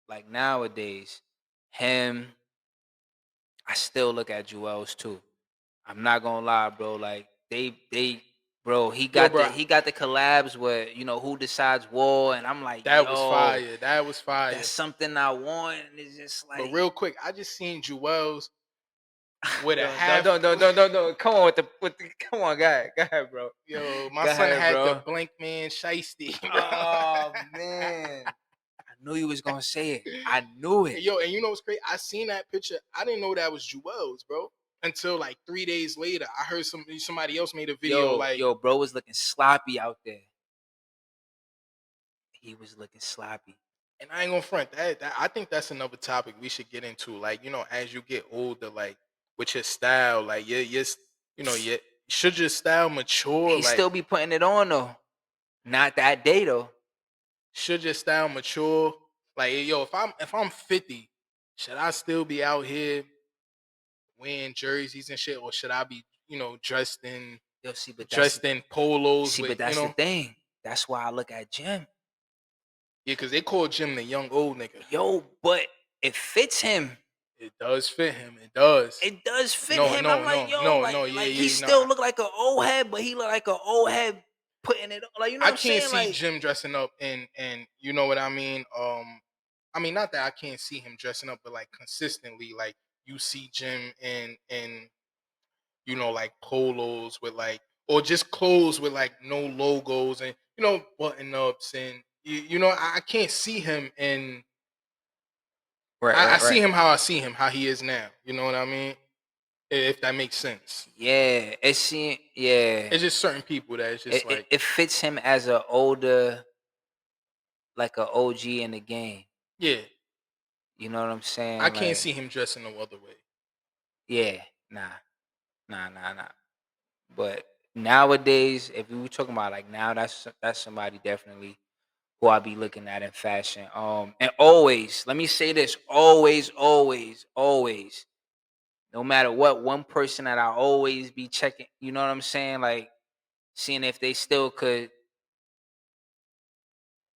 Like nowadays, him. I still look at Joel's too. I'm not gonna lie, bro. Like bro, he got bro, the collabs with, you know, Who Decides War, and I'm like, that yo, was fire. That was fire. that's something I want. And it's just like, But real quick, I just seen Joel's with a no, half. no. Come on come on, go ahead, bro. Yo, my Go son ahead, had bro. the Blink Man shiesty. Oh man, I knew you was gonna say it. I knew it. Yo, and you know what's crazy? I seen that picture. I didn't know that was Joel's, bro. Until like 3 days later, I heard somebody else made a video Yo, bro was looking sloppy out there. He was looking sloppy. And I ain't gonna front that. I think that's another topic we should get into. Like, you know, as you get older, like with your style, like should your style mature? He Like, still be putting it on though. Not that day though. should your style mature? Like, yo, if I'm 50, should I still be out here wearing jerseys and shit, or should I be, you know, dressed in polos? But that's the thing. That's why I look at Jim. Yeah, because they call Jim the young old nigga. Yo, but it fits him. It does fit him. It does. It does fit him. I'm like, yo, he still look like an old head, but he look like an old head putting it on. Like, you know what I'm saying? I can't see Jim dressing up and you know what I mean? I mean, not that I can't see him dressing up, but like consistently, like you see Jim in you know, like polos with like, or just clothes with like no logos and, you know, button ups and you know, I can't see him in. I see him how I see him, how he is now. You know what I mean? If that makes sense. Yeah, it's just certain people that it's just it fits him as an older, like an OG in the game. Yeah. You know what I'm saying? I can't see him dressing no other way. Yeah, nah. But nowadays, if we were talking about like now, that's somebody definitely who I be looking at in fashion. And always, let me say this: always, no matter what, one person that I always be checking. You know what I'm saying? Like seeing if they still could.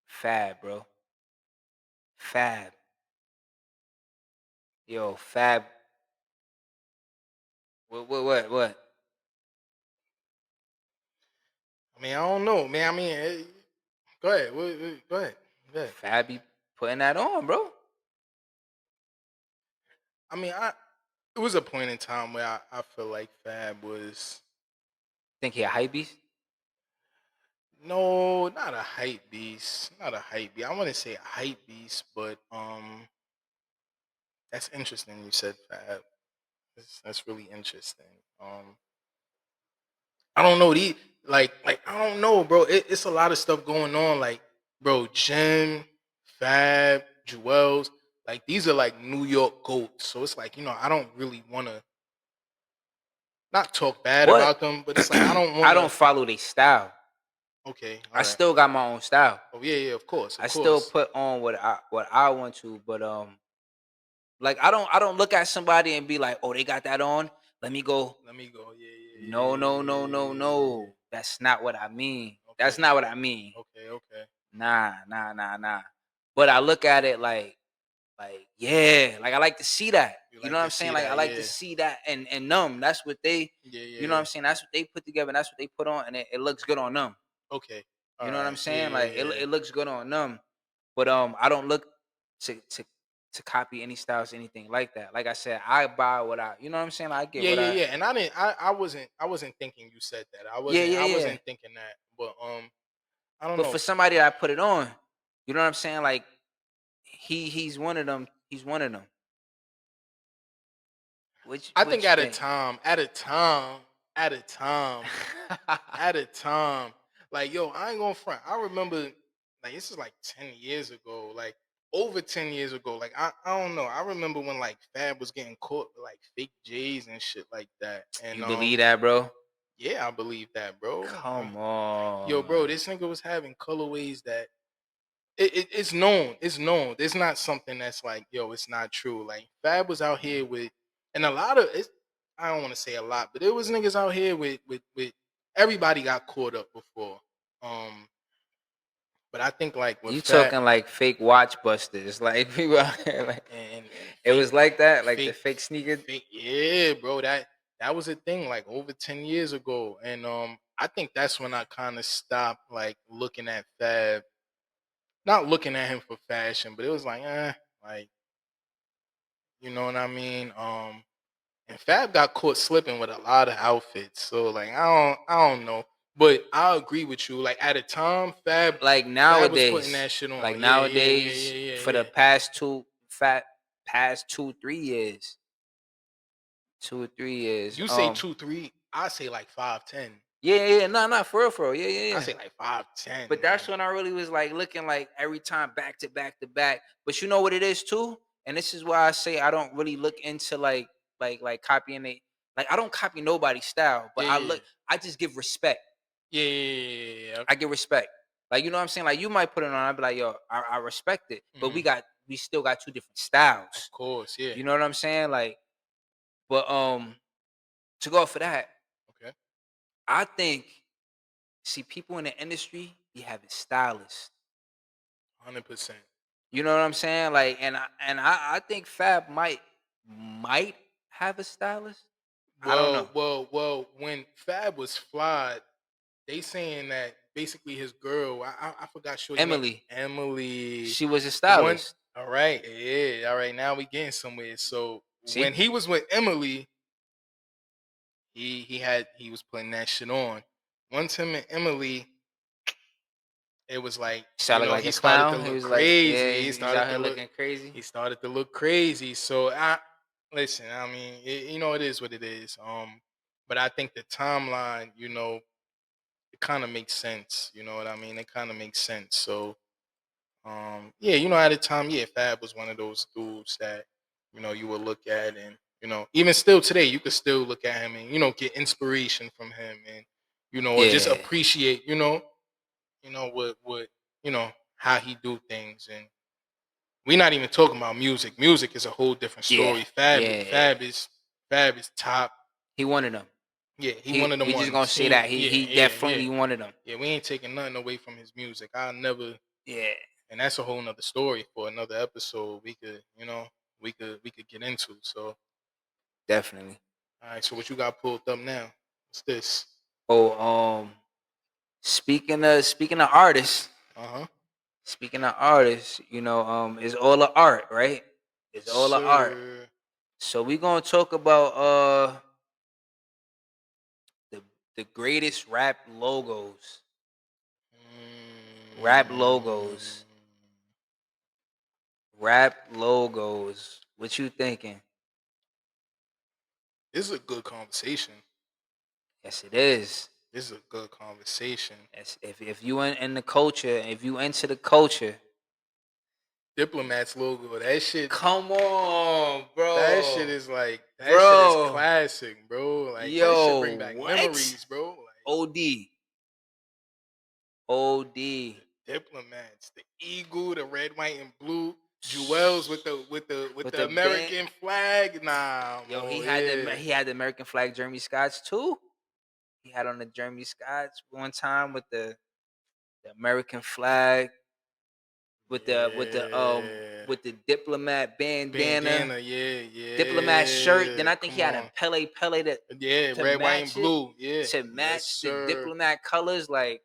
Fab, bro. Fab. Yo, Fab. What? I mean, I don't know, man. I mean, go ahead. Go ahead. Fab be putting that on, bro. I mean, it was a point in time where I feel like Fab was. Think he a hype beast? No, not a hype beast. Not a hype beast. I want to say a hype beast, but that's interesting. You said Fab. That's really interesting. I don't know. Like I don't know, bro. It's a lot of stuff going on. Like, bro, Jim, Fab, Joel's, like these are like New York goats. So it's like, you know, I don't really want to not talk bad about them, but it's like I don't want. I don't follow their style. Okay, I still got my own style. Oh yeah, of course. I still put on what I want to, but like I don't look at somebody and be like, oh, they got that on. Let me go. Yeah. No. That's not what I mean. Okay. That's not what I mean. Okay. Nah. But I look at it like yeah, like I like to see that. You know what I'm saying? Like I like to see that and them. That's what they. You know what I'm saying? That's what they put together. And that's what they put on, and it looks good on them. Okay. You know what I'm saying? It looks good on them. But I don't look to copy any styles, anything like that. Like I said, I buy what you know what I'm saying? I get yeah. And I wasn't thinking you said that. I wasn't thinking that. But I don't know. But for somebody that I put it on, you know what I'm saying? Like he's one of them. He's one of them. I think at a time, at a time, at a time. Like, yo, I ain't gonna front. I remember, like, this is like 10 years ago, like over 10 years ago. Like, I don't know. I remember when like Fab was getting caught with like fake J's and shit like that. And You believe that, bro? yeah, I believe that, bro. Come Yo, bro, on. this nigga was having colorways that it's known. It's known. It's not something that's like, yo, it's not true. Like Fab was out here with, and a lot of it. I don't want to say a lot, but there was niggas out here with. Everybody got caught up before. Um, but I think like with You Fab talking like fake watch busters, like people out here, like and it fake, was like that, like the fake, fake sneaker. fake, yeah, bro. That was a thing like over 10 years ago, and I think that's when I kind of stopped like looking at Fab, not looking at him for fashion, but it was like, like you know what I mean. And Fab got caught slipping with a lot of outfits, so like I don't know, but I agree with you. Like at a time, Like Fab was putting nowadays, that shit on. like Yeah, yeah, yeah, nowadays, yeah, yeah, for the yeah. past 2 3 years, 2 or 3 years. You say 2 3, I say like 5'10. Yeah, no, for real, yeah, I yeah. say like 5'10, But man. that's when I really was like looking like every time back to back to back. But you know what it is too? And this is why I say I don't really look into like copying it. Like I don't copy nobody's style, but Yeah, yeah, I just give respect. yeah, yeah, yeah. I give respect. Like you know what I'm saying? Like you might put it on, I'd be like, yo, I respect it. But Mhm. we still got two different styles. Of course, yeah. You know what I'm saying? Like, but to go for that, Okay. I think see people in the industry be having stylists. 100%. You know what I'm saying? Like, and I think Fab might have a stylist. I don't know. Well. When Fab was fly, they saying that basically his girl, I forgot shorty name. Emily, Emily. she was a One. stylist. All right, yeah. All right, now we getting somewhere. So when See? he was with Emily, he was putting that shit on. Once him and Emily, it was like, Sounded like he a started to clown. He look was like, yeah, crazy. he's out here looking crazy. He started to look crazy. So I listen. I mean, it is what it is. But I think the timeline, it kind of makes sense. You know what I mean? It kind of makes sense. So, yeah, at the time, yeah, Fab was one of those dudes that, you would look at, and even still today, you could still look at him and get inspiration from him, and or just Yeah, appreciate, what how he do things. And we're not even talking about music. Music is a whole different yeah, story. Fab, yeah. Fab is top. He wanted them. Yeah, he one of them We just gonna ones. say that Yeah, he yeah, yeah. definitely wanted them. Yeah, we ain't taking nothing away from his music. I never, Yeah, and that's a whole nother story for another episode. We could, we could get into. So, definitely. all right. So what you got pulled up now? What's this? Oh, speaking of artists, Uh huh. it's all the art, right? It's Yes, all the art. sir. So we gonna talk about the the greatest rap logos. Rap logos. Mm, Rap logos. What you thinking? this is a good conversation. Yes, it is. This is a good conversation. Yes, if you in the culture, if you into the culture, Diplomats logo. That shit. come on, bro. That shit is like that shit Bro. is classic, bro. Like that Yo, shit bring back what? memories, bro. Like OD. OD. Diplomats, the eagle, the red, white, and blue. Jewels with the With the the American flag. Nah, Yo, bro, he had the American flag Jeremy Scotts too. He had on the Jeremy Scotts one time with the American flag with the diplomat bandana, yeah. diplomat shirt. Then I think he Come had on. a Pele Yeah, to red, white, and match it, blue. Yeah. to Yes, match the sir. diplomat colors. Like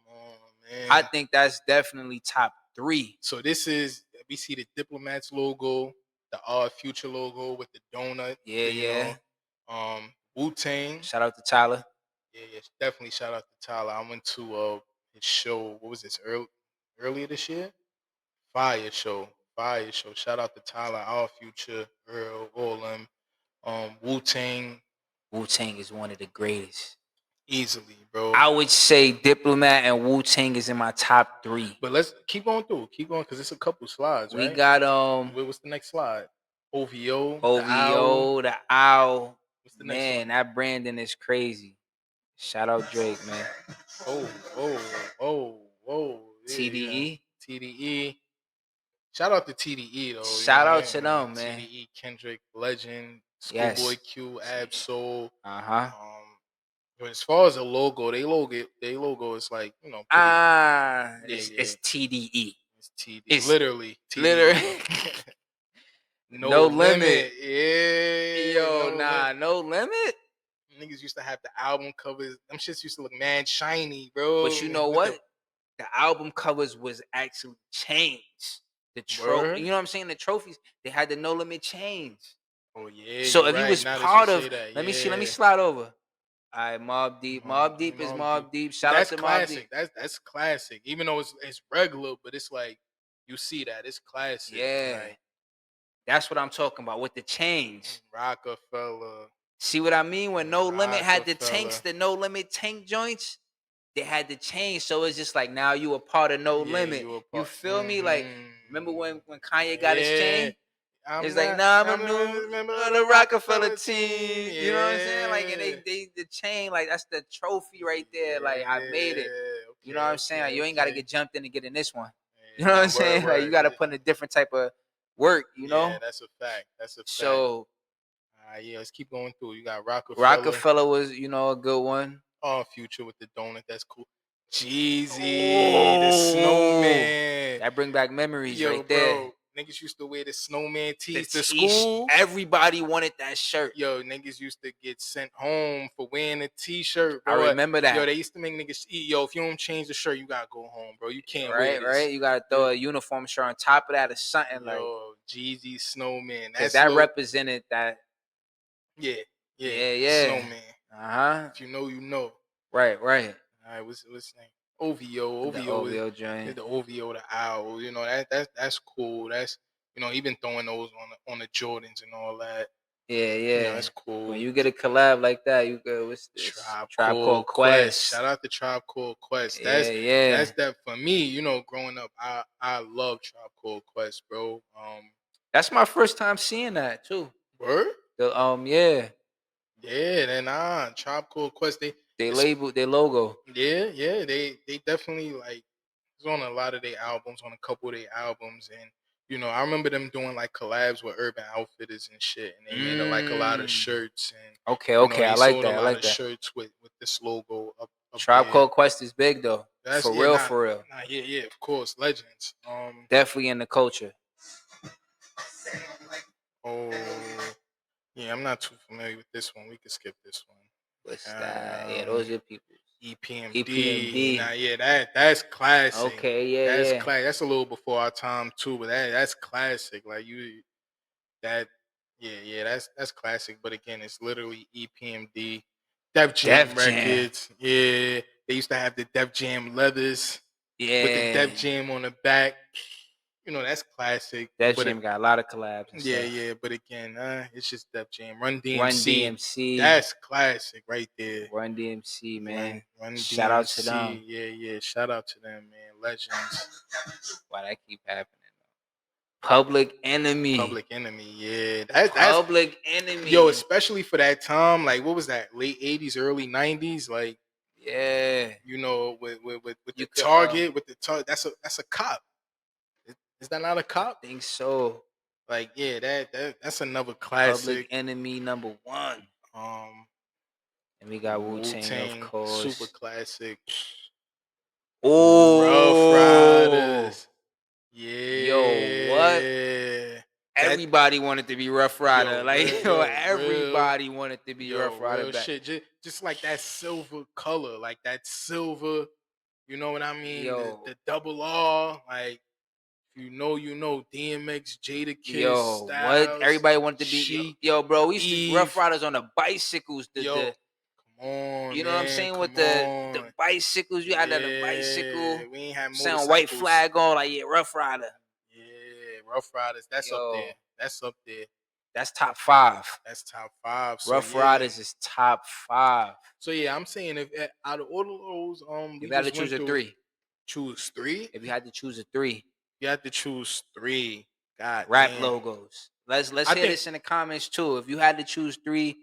Come on, man. I think that's definitely top 3. So this is we see the Diplomats logo, the R Future logo with the donut. Yeah. Wu Tang. Shout out to Tyler. Yeah, definitely shout out to Tyler. I went to his show. What was this earlier this year? Fire show. Fire show. Shout out to Tyler, R Future, Earl, all them. Wu Tang. Wu-Tang is one of the greatest. Easily, bro. I would say Diplomat and Wu-Tang is in my top 3. But let's keep on through. Keep going because it's a couple slides, We right? got What's the next slide? OVO, the owl. OVO, the Owl. What's the next Man, one? that branding is crazy. Shout out Drake, man. Whoa. Yeah, TDE. TDE. Shout out to TDE though. Shout out to them, man. TDE, Kendrick, Legend, Yes. Schoolboy Q, Ab-Soul. Uh-huh. But as far as the logo, they logo is like, you know, pretty, It's TDE. it's TDE. It's literally TDE. Literally. No Limit. limit. Yeah. Yo, No Limit. Niggas used to have the album covers. Them shits used to look mad shiny, bro. But you know what? The album covers was actually changed. The Word? you know what I'm saying? The trophies, they had the No Limit change. Oh yeah. So you're if right. you was Now that part you of, say that, let me see, let me yeah. slide over. All right, Mobb Deep. Mobb Deep is Mobb Mobb Deep. Shout out That's to Mobb classic. Deep. That's classic. Even though it's regular, but it's like you see that it's classic. Yeah. Like, That's what I'm talking about with the change. Rockefeller. See what I mean? When No Limit had the tanks, Rockefeller. the No Limit tank joints, they had to change. So it's just like now you a part of No Yeah, Limit. you a You part- feel me? Like, remember when Kanye got his Yeah. chain? I'm It's not- like, nah, I'm not a new member of of the Rockefeller team. You know what I'm Yeah. saying? Like, and they the chain, like that's the trophy right there. Like, I made it. You know what I'm saying? Like, you ain't gotta get jumped in to get in this one. You know what I'm saying? Like, you gotta put in a different type of work. You know? Yeah, that's a fact. That's a fact. So yeah, let's keep going through. You got Rockefeller. Rockefeller was, you know, a good one. Oh, Future with the donut. That's cool. Jeezy, the snowman. That bring back memories Yo, right there. bro. Niggas used to wear the snowman tees The to t- school. Everybody wanted that shirt. Yo, niggas used to get sent home for wearing a t-shirt, bro. I remember that. Yo, they used to make niggas eat. Yo, if you don't change the shirt, you gotta go home, bro. You can't wear this. Right. You gotta throw a uniform shirt on top of that or something like. Yo, Jeezy Snowman. Because that represented that. Yeah. Snowman. If you know, you know. Right. All right, what's his name? OVO. The OVO joint. The OVO, the owl. You know that's cool. That's even throwing those on the Jordans and all that. Yeah. You know, that's cool. When you get a collab like that, you go what's this? Tribe Called Quest. Shout out to Tribe Called Quest. That's that for me. You know, growing up, I love Tribe Called Quest, bro. That's my first time seeing that too. Word? Yeah. Yeah, then Tribe Called Quest. They labeled their logo. Yeah. They definitely like it's on a lot of their albums, on a couple of their albums, and I remember them doing like collabs with Urban Outfitters and shit, and they made like a lot of shirts and okay, I like that. A lot of shirts with this logo up Tribe there. Called Quest is big though. That's, for real. Yeah, of course, legends. Definitely in the culture. Oh, yeah, I'm not too familiar with this one. We can skip this one. What's that? Yeah, those are people. EPMD. Nah, yeah, that's classic. Okay, yeah, that's classic. That's a little before our time too, but that's classic. Like that's classic. But again, it's literally EPMD, Def Jam Records. Yeah, they used to have the Def Jam leathers. Yeah, with the Def Jam on the back. That's classic. Def Jam got a lot of collabs. Yeah. But again, it's just Def Jam. Run DMC. Run DMC. That's classic right there. Run DMC, man. Run Shout DMC. out to them. Yeah. Shout out to them, man. Legends. Why that keep happening? Public Enemy. Yeah. That's Public Enemy. Yo, especially for that time, like what was that? Late 80s, early 90s, like yeah. With the Target, with the Target, that's a cop. Is that not a cop? I think so. Like, yeah, that's another classic. Public Enemy #1. And we got Wu-Tang, of course. Super classic. Oh, Rough Riders. Yeah. Yo, what? Everybody wanted to be Rough Rider. Everybody wanted to be Rough Rider. Shit. Just like that silver color, like that silver, you know what I mean? The double R, like, you know, DMX, Jada Kiss, Styles, what? Everybody wanted to be. Bro, we used to be Rough Riders on the bicycles. Come on, you know what I'm saying? With the bicycles, you had the bicycle. We ain't have sound white flag on, like Rough Rider. Yeah, Rough Riders. That's up there. That's top 5. That's top 5. So Rough yeah. Riders is top 5. So yeah, I'm saying if out of all of those, we If you had to just went choose a through 3. choose 3. If you had to choose a 3. You have to choose 3. God Rap damn. logos. Let's I hear think this in the comments too. If you had to choose 3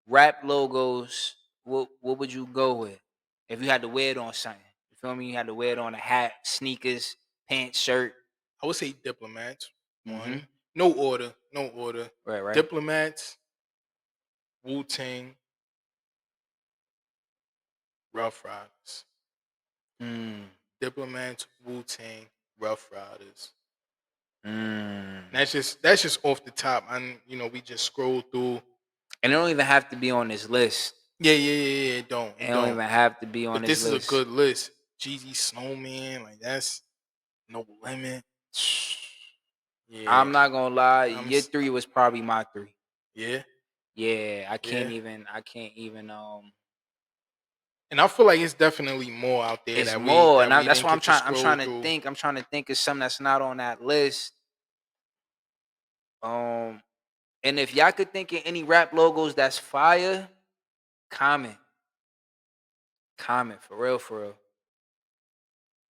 rap logos, what would you go with? If you had to wear it on something, you feel me? You had to wear it on a hat, sneakers, pants, shirt. I would say Diplomats. One. Mhm. No order. No order. Right. Diplomats, Wu-Tang, Rough Riders. Mm. Diplomats, Wu-Tang, Rough Riders. Mm. That's just off the top. And we just scroll through. And it don't even have to be on this list. Yeah. It don't. It don't even have to be on But this this list. is a good list. Jeezy Snowman, like that's No Limit. Yeah. I'm not gonna lie. I'm Your s- 3 was probably my 3. Yeah. Yeah, I can't Yeah. even. And I feel like it's definitely more out there It's that more, we and that we that's didn't why I'm get to trying. I'm scroll trying to through. think. I'm trying to think of something that's not on that list. And if y'all could think of any rap logos that's fire, comment for real.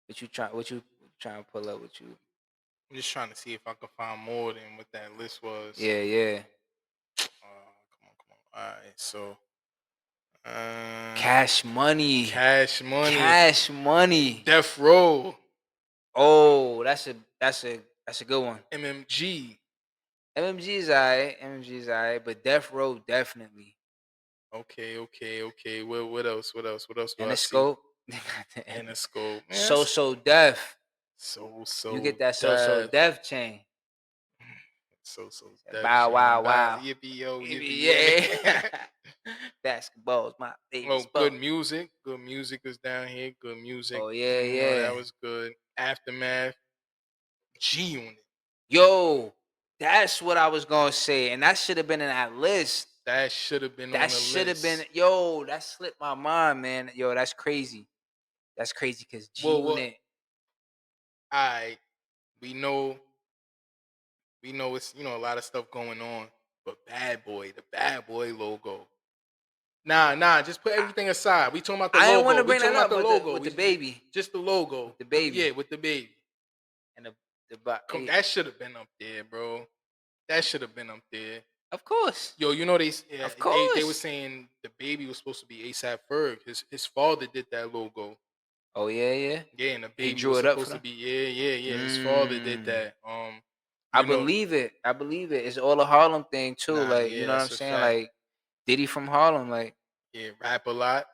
What you trying to pull up? What you? I'm just trying to see if I can find more than what that list was. Yeah. Come on. All right, so Cash Money. Cash Money. Death Row. Oh, that's a good one. MMG. MMG is alright, but Death Row definitely. Okay. What else? What else do And I the scope. And a scope. So Deaf. So You get that so Deaf chain. So Bow wow. Yippee yo. Yeah. Basketball's my favorite sport. Good music. Good music is down here. Good music. Oh yeah. That was good. Aftermath. G on it. Yo, that's what I was gonna say, and that should have been in that list. That should have been on the list. That should have been. Yo, that slipped my mind, man. Yo, that's crazy. That's crazy because G Unit. Alright, we know it's a lot of stuff going on, but the Bad Boy logo. Nah, just put everything aside. We talking about the logo. I didn't want to bring that up the logo with the baby. Just the logo. The baby. Yeah, with the baby. And that should have been up there, bro. That should have been up there. Of course. Yo, of course. They were saying the baby was supposed to be A$AP Ferg. His father did that logo. Oh yeah. Yeah, and the baby drew was it up supposed to be His father did that. I believe it. It's all a Harlem thing too. You know what I'm saying? Fact. Like Diddy from Harlem. Rap a lot.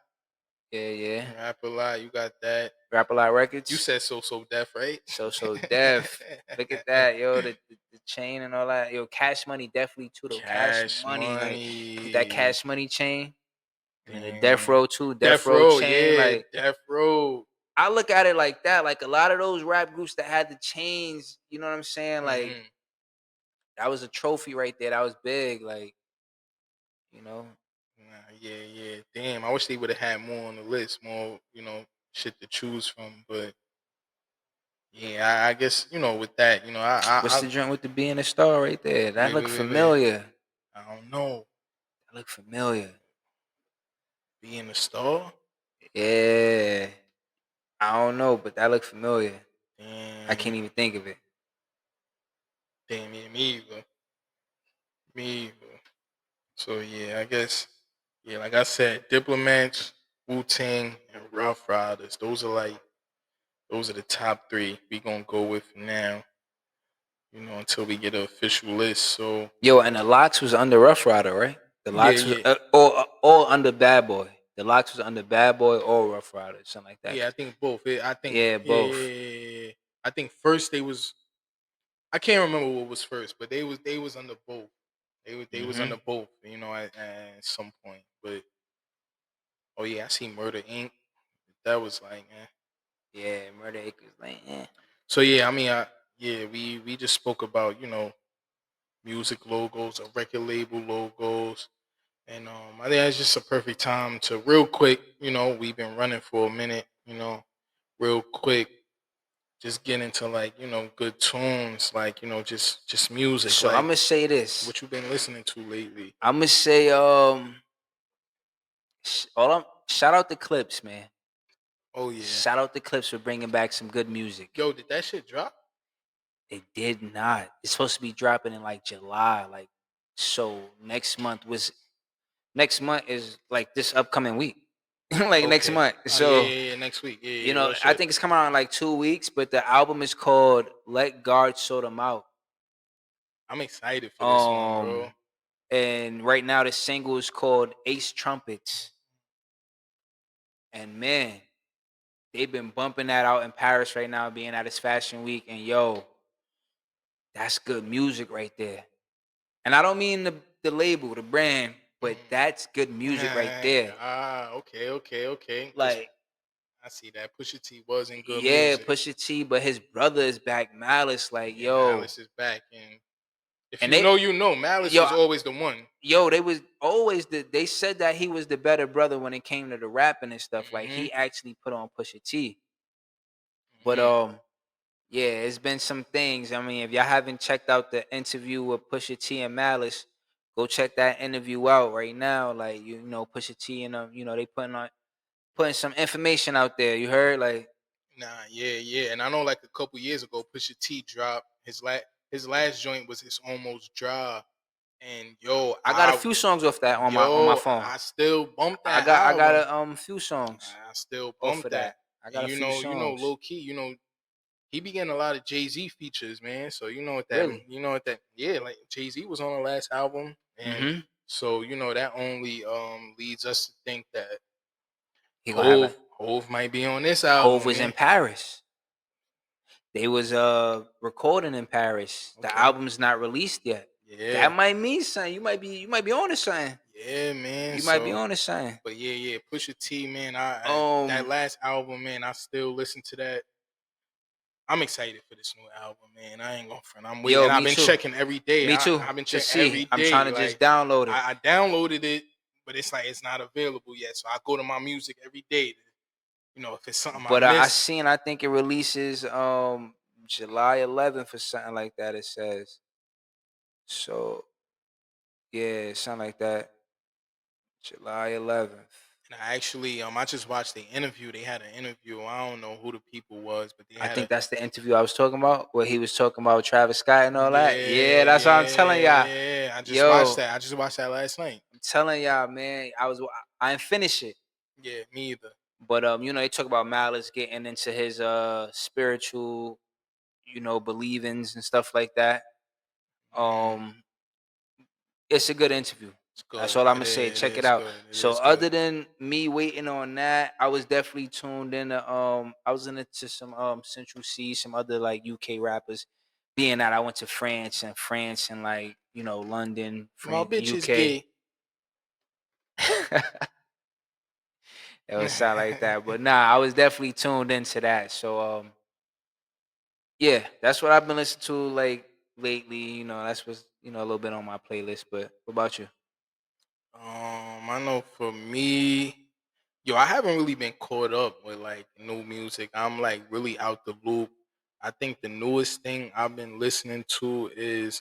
Yeah. Rap a lot. You got that. Rap a lot records. You said so Def, right? So Def. Look at that, yo. The chain and all that. Yo, Cash Money definitely too. Though Cash Money. That Cash Money chain. And the Death Row too. Death Row chain. Death Row. I look at it like that. Like a lot of those rap groups that had the chains, you know what I'm saying? Like that was a trophy right there. That was big. Yeah. Damn, I wish they would have had more on the list, more, shit to choose from. But yeah, I guess, with that, What's the joint with the being a star right there? That look familiar. I don't know. That look familiar. Being a star? Yeah. I don't know, but that look familiar. Damn. I can't even think of it. Damn, yeah, me either. So yeah, I guess, like I said, Diplomats, Wu-Tang, and Rough Riders. Those are the top 3 we gonna go with now. Until we get an official list. So yo, and the Locks was under Rough Rider, right? The Locks was all under Bad Boy. The Locks was under Bad Boy or Rough Rider, something like that. Yeah, I think both. Both. I think first they was. I can't remember what was first, but they was under both. They was under both. At some point, but I see Murder Inc. That was like, Yeah, Murder Inc. was like, So yeah, I mean, we just spoke about music logos or record label logos. And I think that's just a perfect time to real quick, we've been running for a minute, real quick, just get into like good tunes, like just music. So I'm Like gonna say this. what you been listening to lately? I'm gonna say shout out the Clips, man. Oh yeah, Shout out the Clips for bringing back some good music. yo, did that shit drop? It did not. It's supposed to be dropping in like July. Like, so next month is like this upcoming week. Like next Okay. month. Oh, So yeah, next week. Yeah, you yeah, know, real I shit. think it's coming out in like 2 weeks, but the album is called Let God Sort 'Em Out. I'm excited for this one, bro. And right now the single is called Ace Trumpets. And man, they've been bumping that out in Paris right now, being at its fashion week. And yo, that's good music right there. And I don't mean the label, the brand, but that's good music right there. Okay. 'Cause Like, I see that Pusha T wasn't good yeah, music. Pusha T, but his brother is back, Malice. Like, Yeah, yo, Malice is back, and if and you know, you know. Malice yo, was always the one. they was always they said that he was the better brother when it came to the rapping and stuff. Like, he actually put on Pusha T. But yeah, it's been some things. I mean, if y'all haven't checked out the interview with Pusha T and Malice, go check that interview out right now. Like, you know, Pusha T and they putting some information out there. You heard? Like, Nah, yeah, and I know like a couple years ago, Pusha T dropped his last joint was It's Almost Dry, and yo, I got a few songs off that on my phone. I still bumped I that got I got album. a few songs I still off bumped of that, that. I and got a few songs. low key, he be getting a lot of Jay-Z features, man. So Really? yeah, like Jay-Z was on the last album, and Mm-hmm. so that only leads us to think that He gonna have a Hove might be on this Hove album, was in man. Paris. They was recording in Paris. The Okay. album's not released yet. Yeah. That might mean something. You might be on to something. Yeah, man. You might be on to something. But yeah, Pusha T, man. I that Um, last album, man. I still listen to that. I'm excited for this new album, man. I ain't gonna front. I'm waiting. yo, And I've me been too. checking every day. Me too. I've been To checking every see, I'm day. trying to just Like download it. I downloaded it, but it's like it's not available yet. So I go to my music every day. If it's something I But I miss. seen. I think it releases July 11th or something like that. It says. So yeah, something like that. July 11th. And I actually, I just watched the interview. They had an interview. I don't know who the people was, but they I had think that's the interview I was talking about, where he was talking about Travis Scott and all that. Yeah, that's what I'm telling y'all. Yeah. I just watched Yo, that. I just watched that last night. I'm telling y'all, man. I didn't finish it, Yeah, me either. but they talk about Malice getting into his spiritual, believings and stuff like that. It's a good interview. It's good. That's all I'm gonna It say. is, Check it is out. good. It So is other good. than me waiting on that, I was definitely tuned in to I was into some Central C, some other like UK rappers. Being that I went to France and like, London, My France, bitch is UK. gay. It would sound like that. But nah, I was definitely tuned into that. So yeah, that's what I've been listening to like lately. That's what's a little bit on my playlist. But what about you? I know for me, yo, I haven't really been caught up with like new music. I'm like really out the loop. I think the newest thing I've been listening to is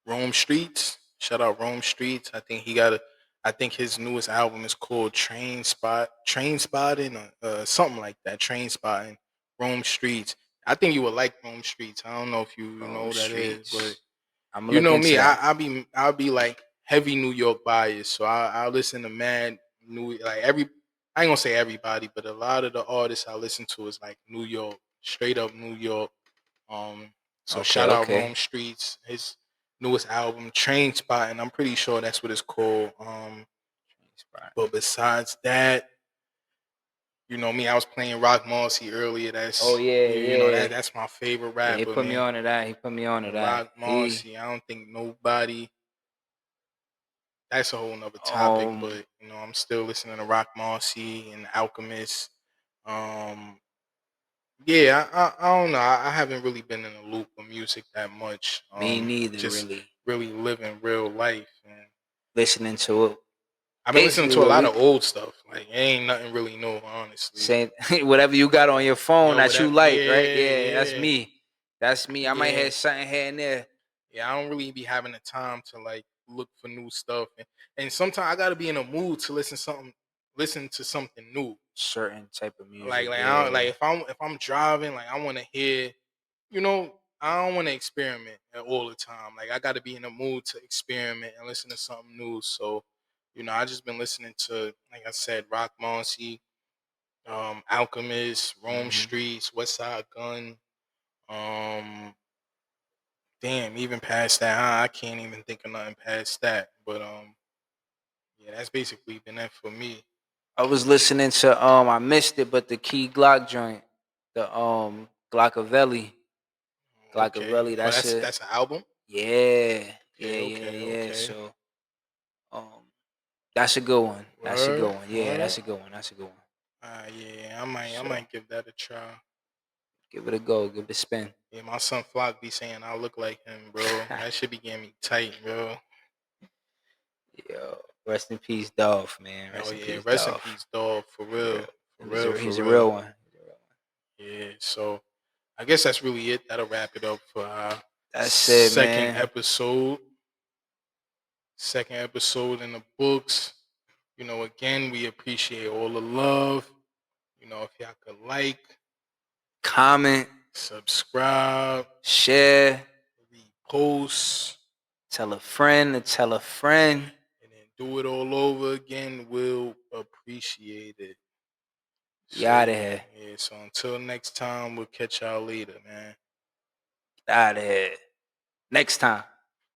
Rome Streets. Shout out Rome Streets. I think his newest album is called Train Spotting, or something like that. Train Spotting, Rome Streets. I think you would like Rome Streets. I don't know if you know what that is, but Streets. I'm gonna you look know into me. that. I'll be like heavy New York bias, so I listen to mad new like every. I ain't gonna say everybody, but a lot of the artists I listen to is like New York, straight up New York. Um, so Okay, shout out okay. Rome Streets, his newest album, Train Spot, and I'm pretty sure that's what it's called. But besides that, you know me, I was playing Rock Marcy earlier. Oh yeah, yeah. That's my favorite Yeah, he rapper, put me man. on to that. He put me on to that. Rock Marcy. I don't think nobody. That's a whole nother topic, Um but I'm still listening to Rock Marcy and Alchemist. Um, yeah, I don't know. I haven't really been in a loop of music that much. me neither Just really. really living real life, and Listening to it. I've been listening to Basically, a what lot of old stuff. Like, it ain't nothing really new, honestly. saying whatever you got on your phone Yo, that you whatever. like, right? Yeah, Yeah, that's yeah. me. That's me. I might Yeah. have something here and there. Yeah, I don't really be having the time to like look for new stuff, and sometimes I gotta be in a mood to listen to something new. Certain type of music. Like I don't, Yeah. like if I'm driving, like I want to hear, I don't want to experiment all the time. Like I got to be in a mood to experiment and listen to something new. So, I just been listening to, like I said, Rock Marcy, Alchemist, Rome Mhm. Streets, West Side Gun. Damn, even past that, I can't even think of nothing past that. But yeah, that's basically been that for me. I was listening to I missed it, but the Key Glock joint, the Glockavelli. Okay. Glockavelli, Oh, that's it. that's an album. Yeah. Yeah, Okay, yeah, okay, yeah. okay. So that's a good one. That's a Word, good one. Yeah, word. that's a good one. That's a good one. Yeah, I So might give that a try. give it a go. Give it a spin. Yeah, my son Flock be saying I look like him, bro. That should be getting me tight, bro. Yo, rest in peace, Dolph, man. Oh Rest in yeah, peace, rest in Dolph. peace, dog. For real, for real, for He's a real. real one. Yeah. So I guess that's really it. That'll wrap it up for our That's it, second man. episode. Second episode in the books. Again, we appreciate all the love. If y'all could like, Comment, subscribe, share, repost, tell a friend to tell a friend. and then do it all over again, we'll appreciate it. You out of here. Yeah, so until next time, we'll catch y'all later, man. Out of here. Next time.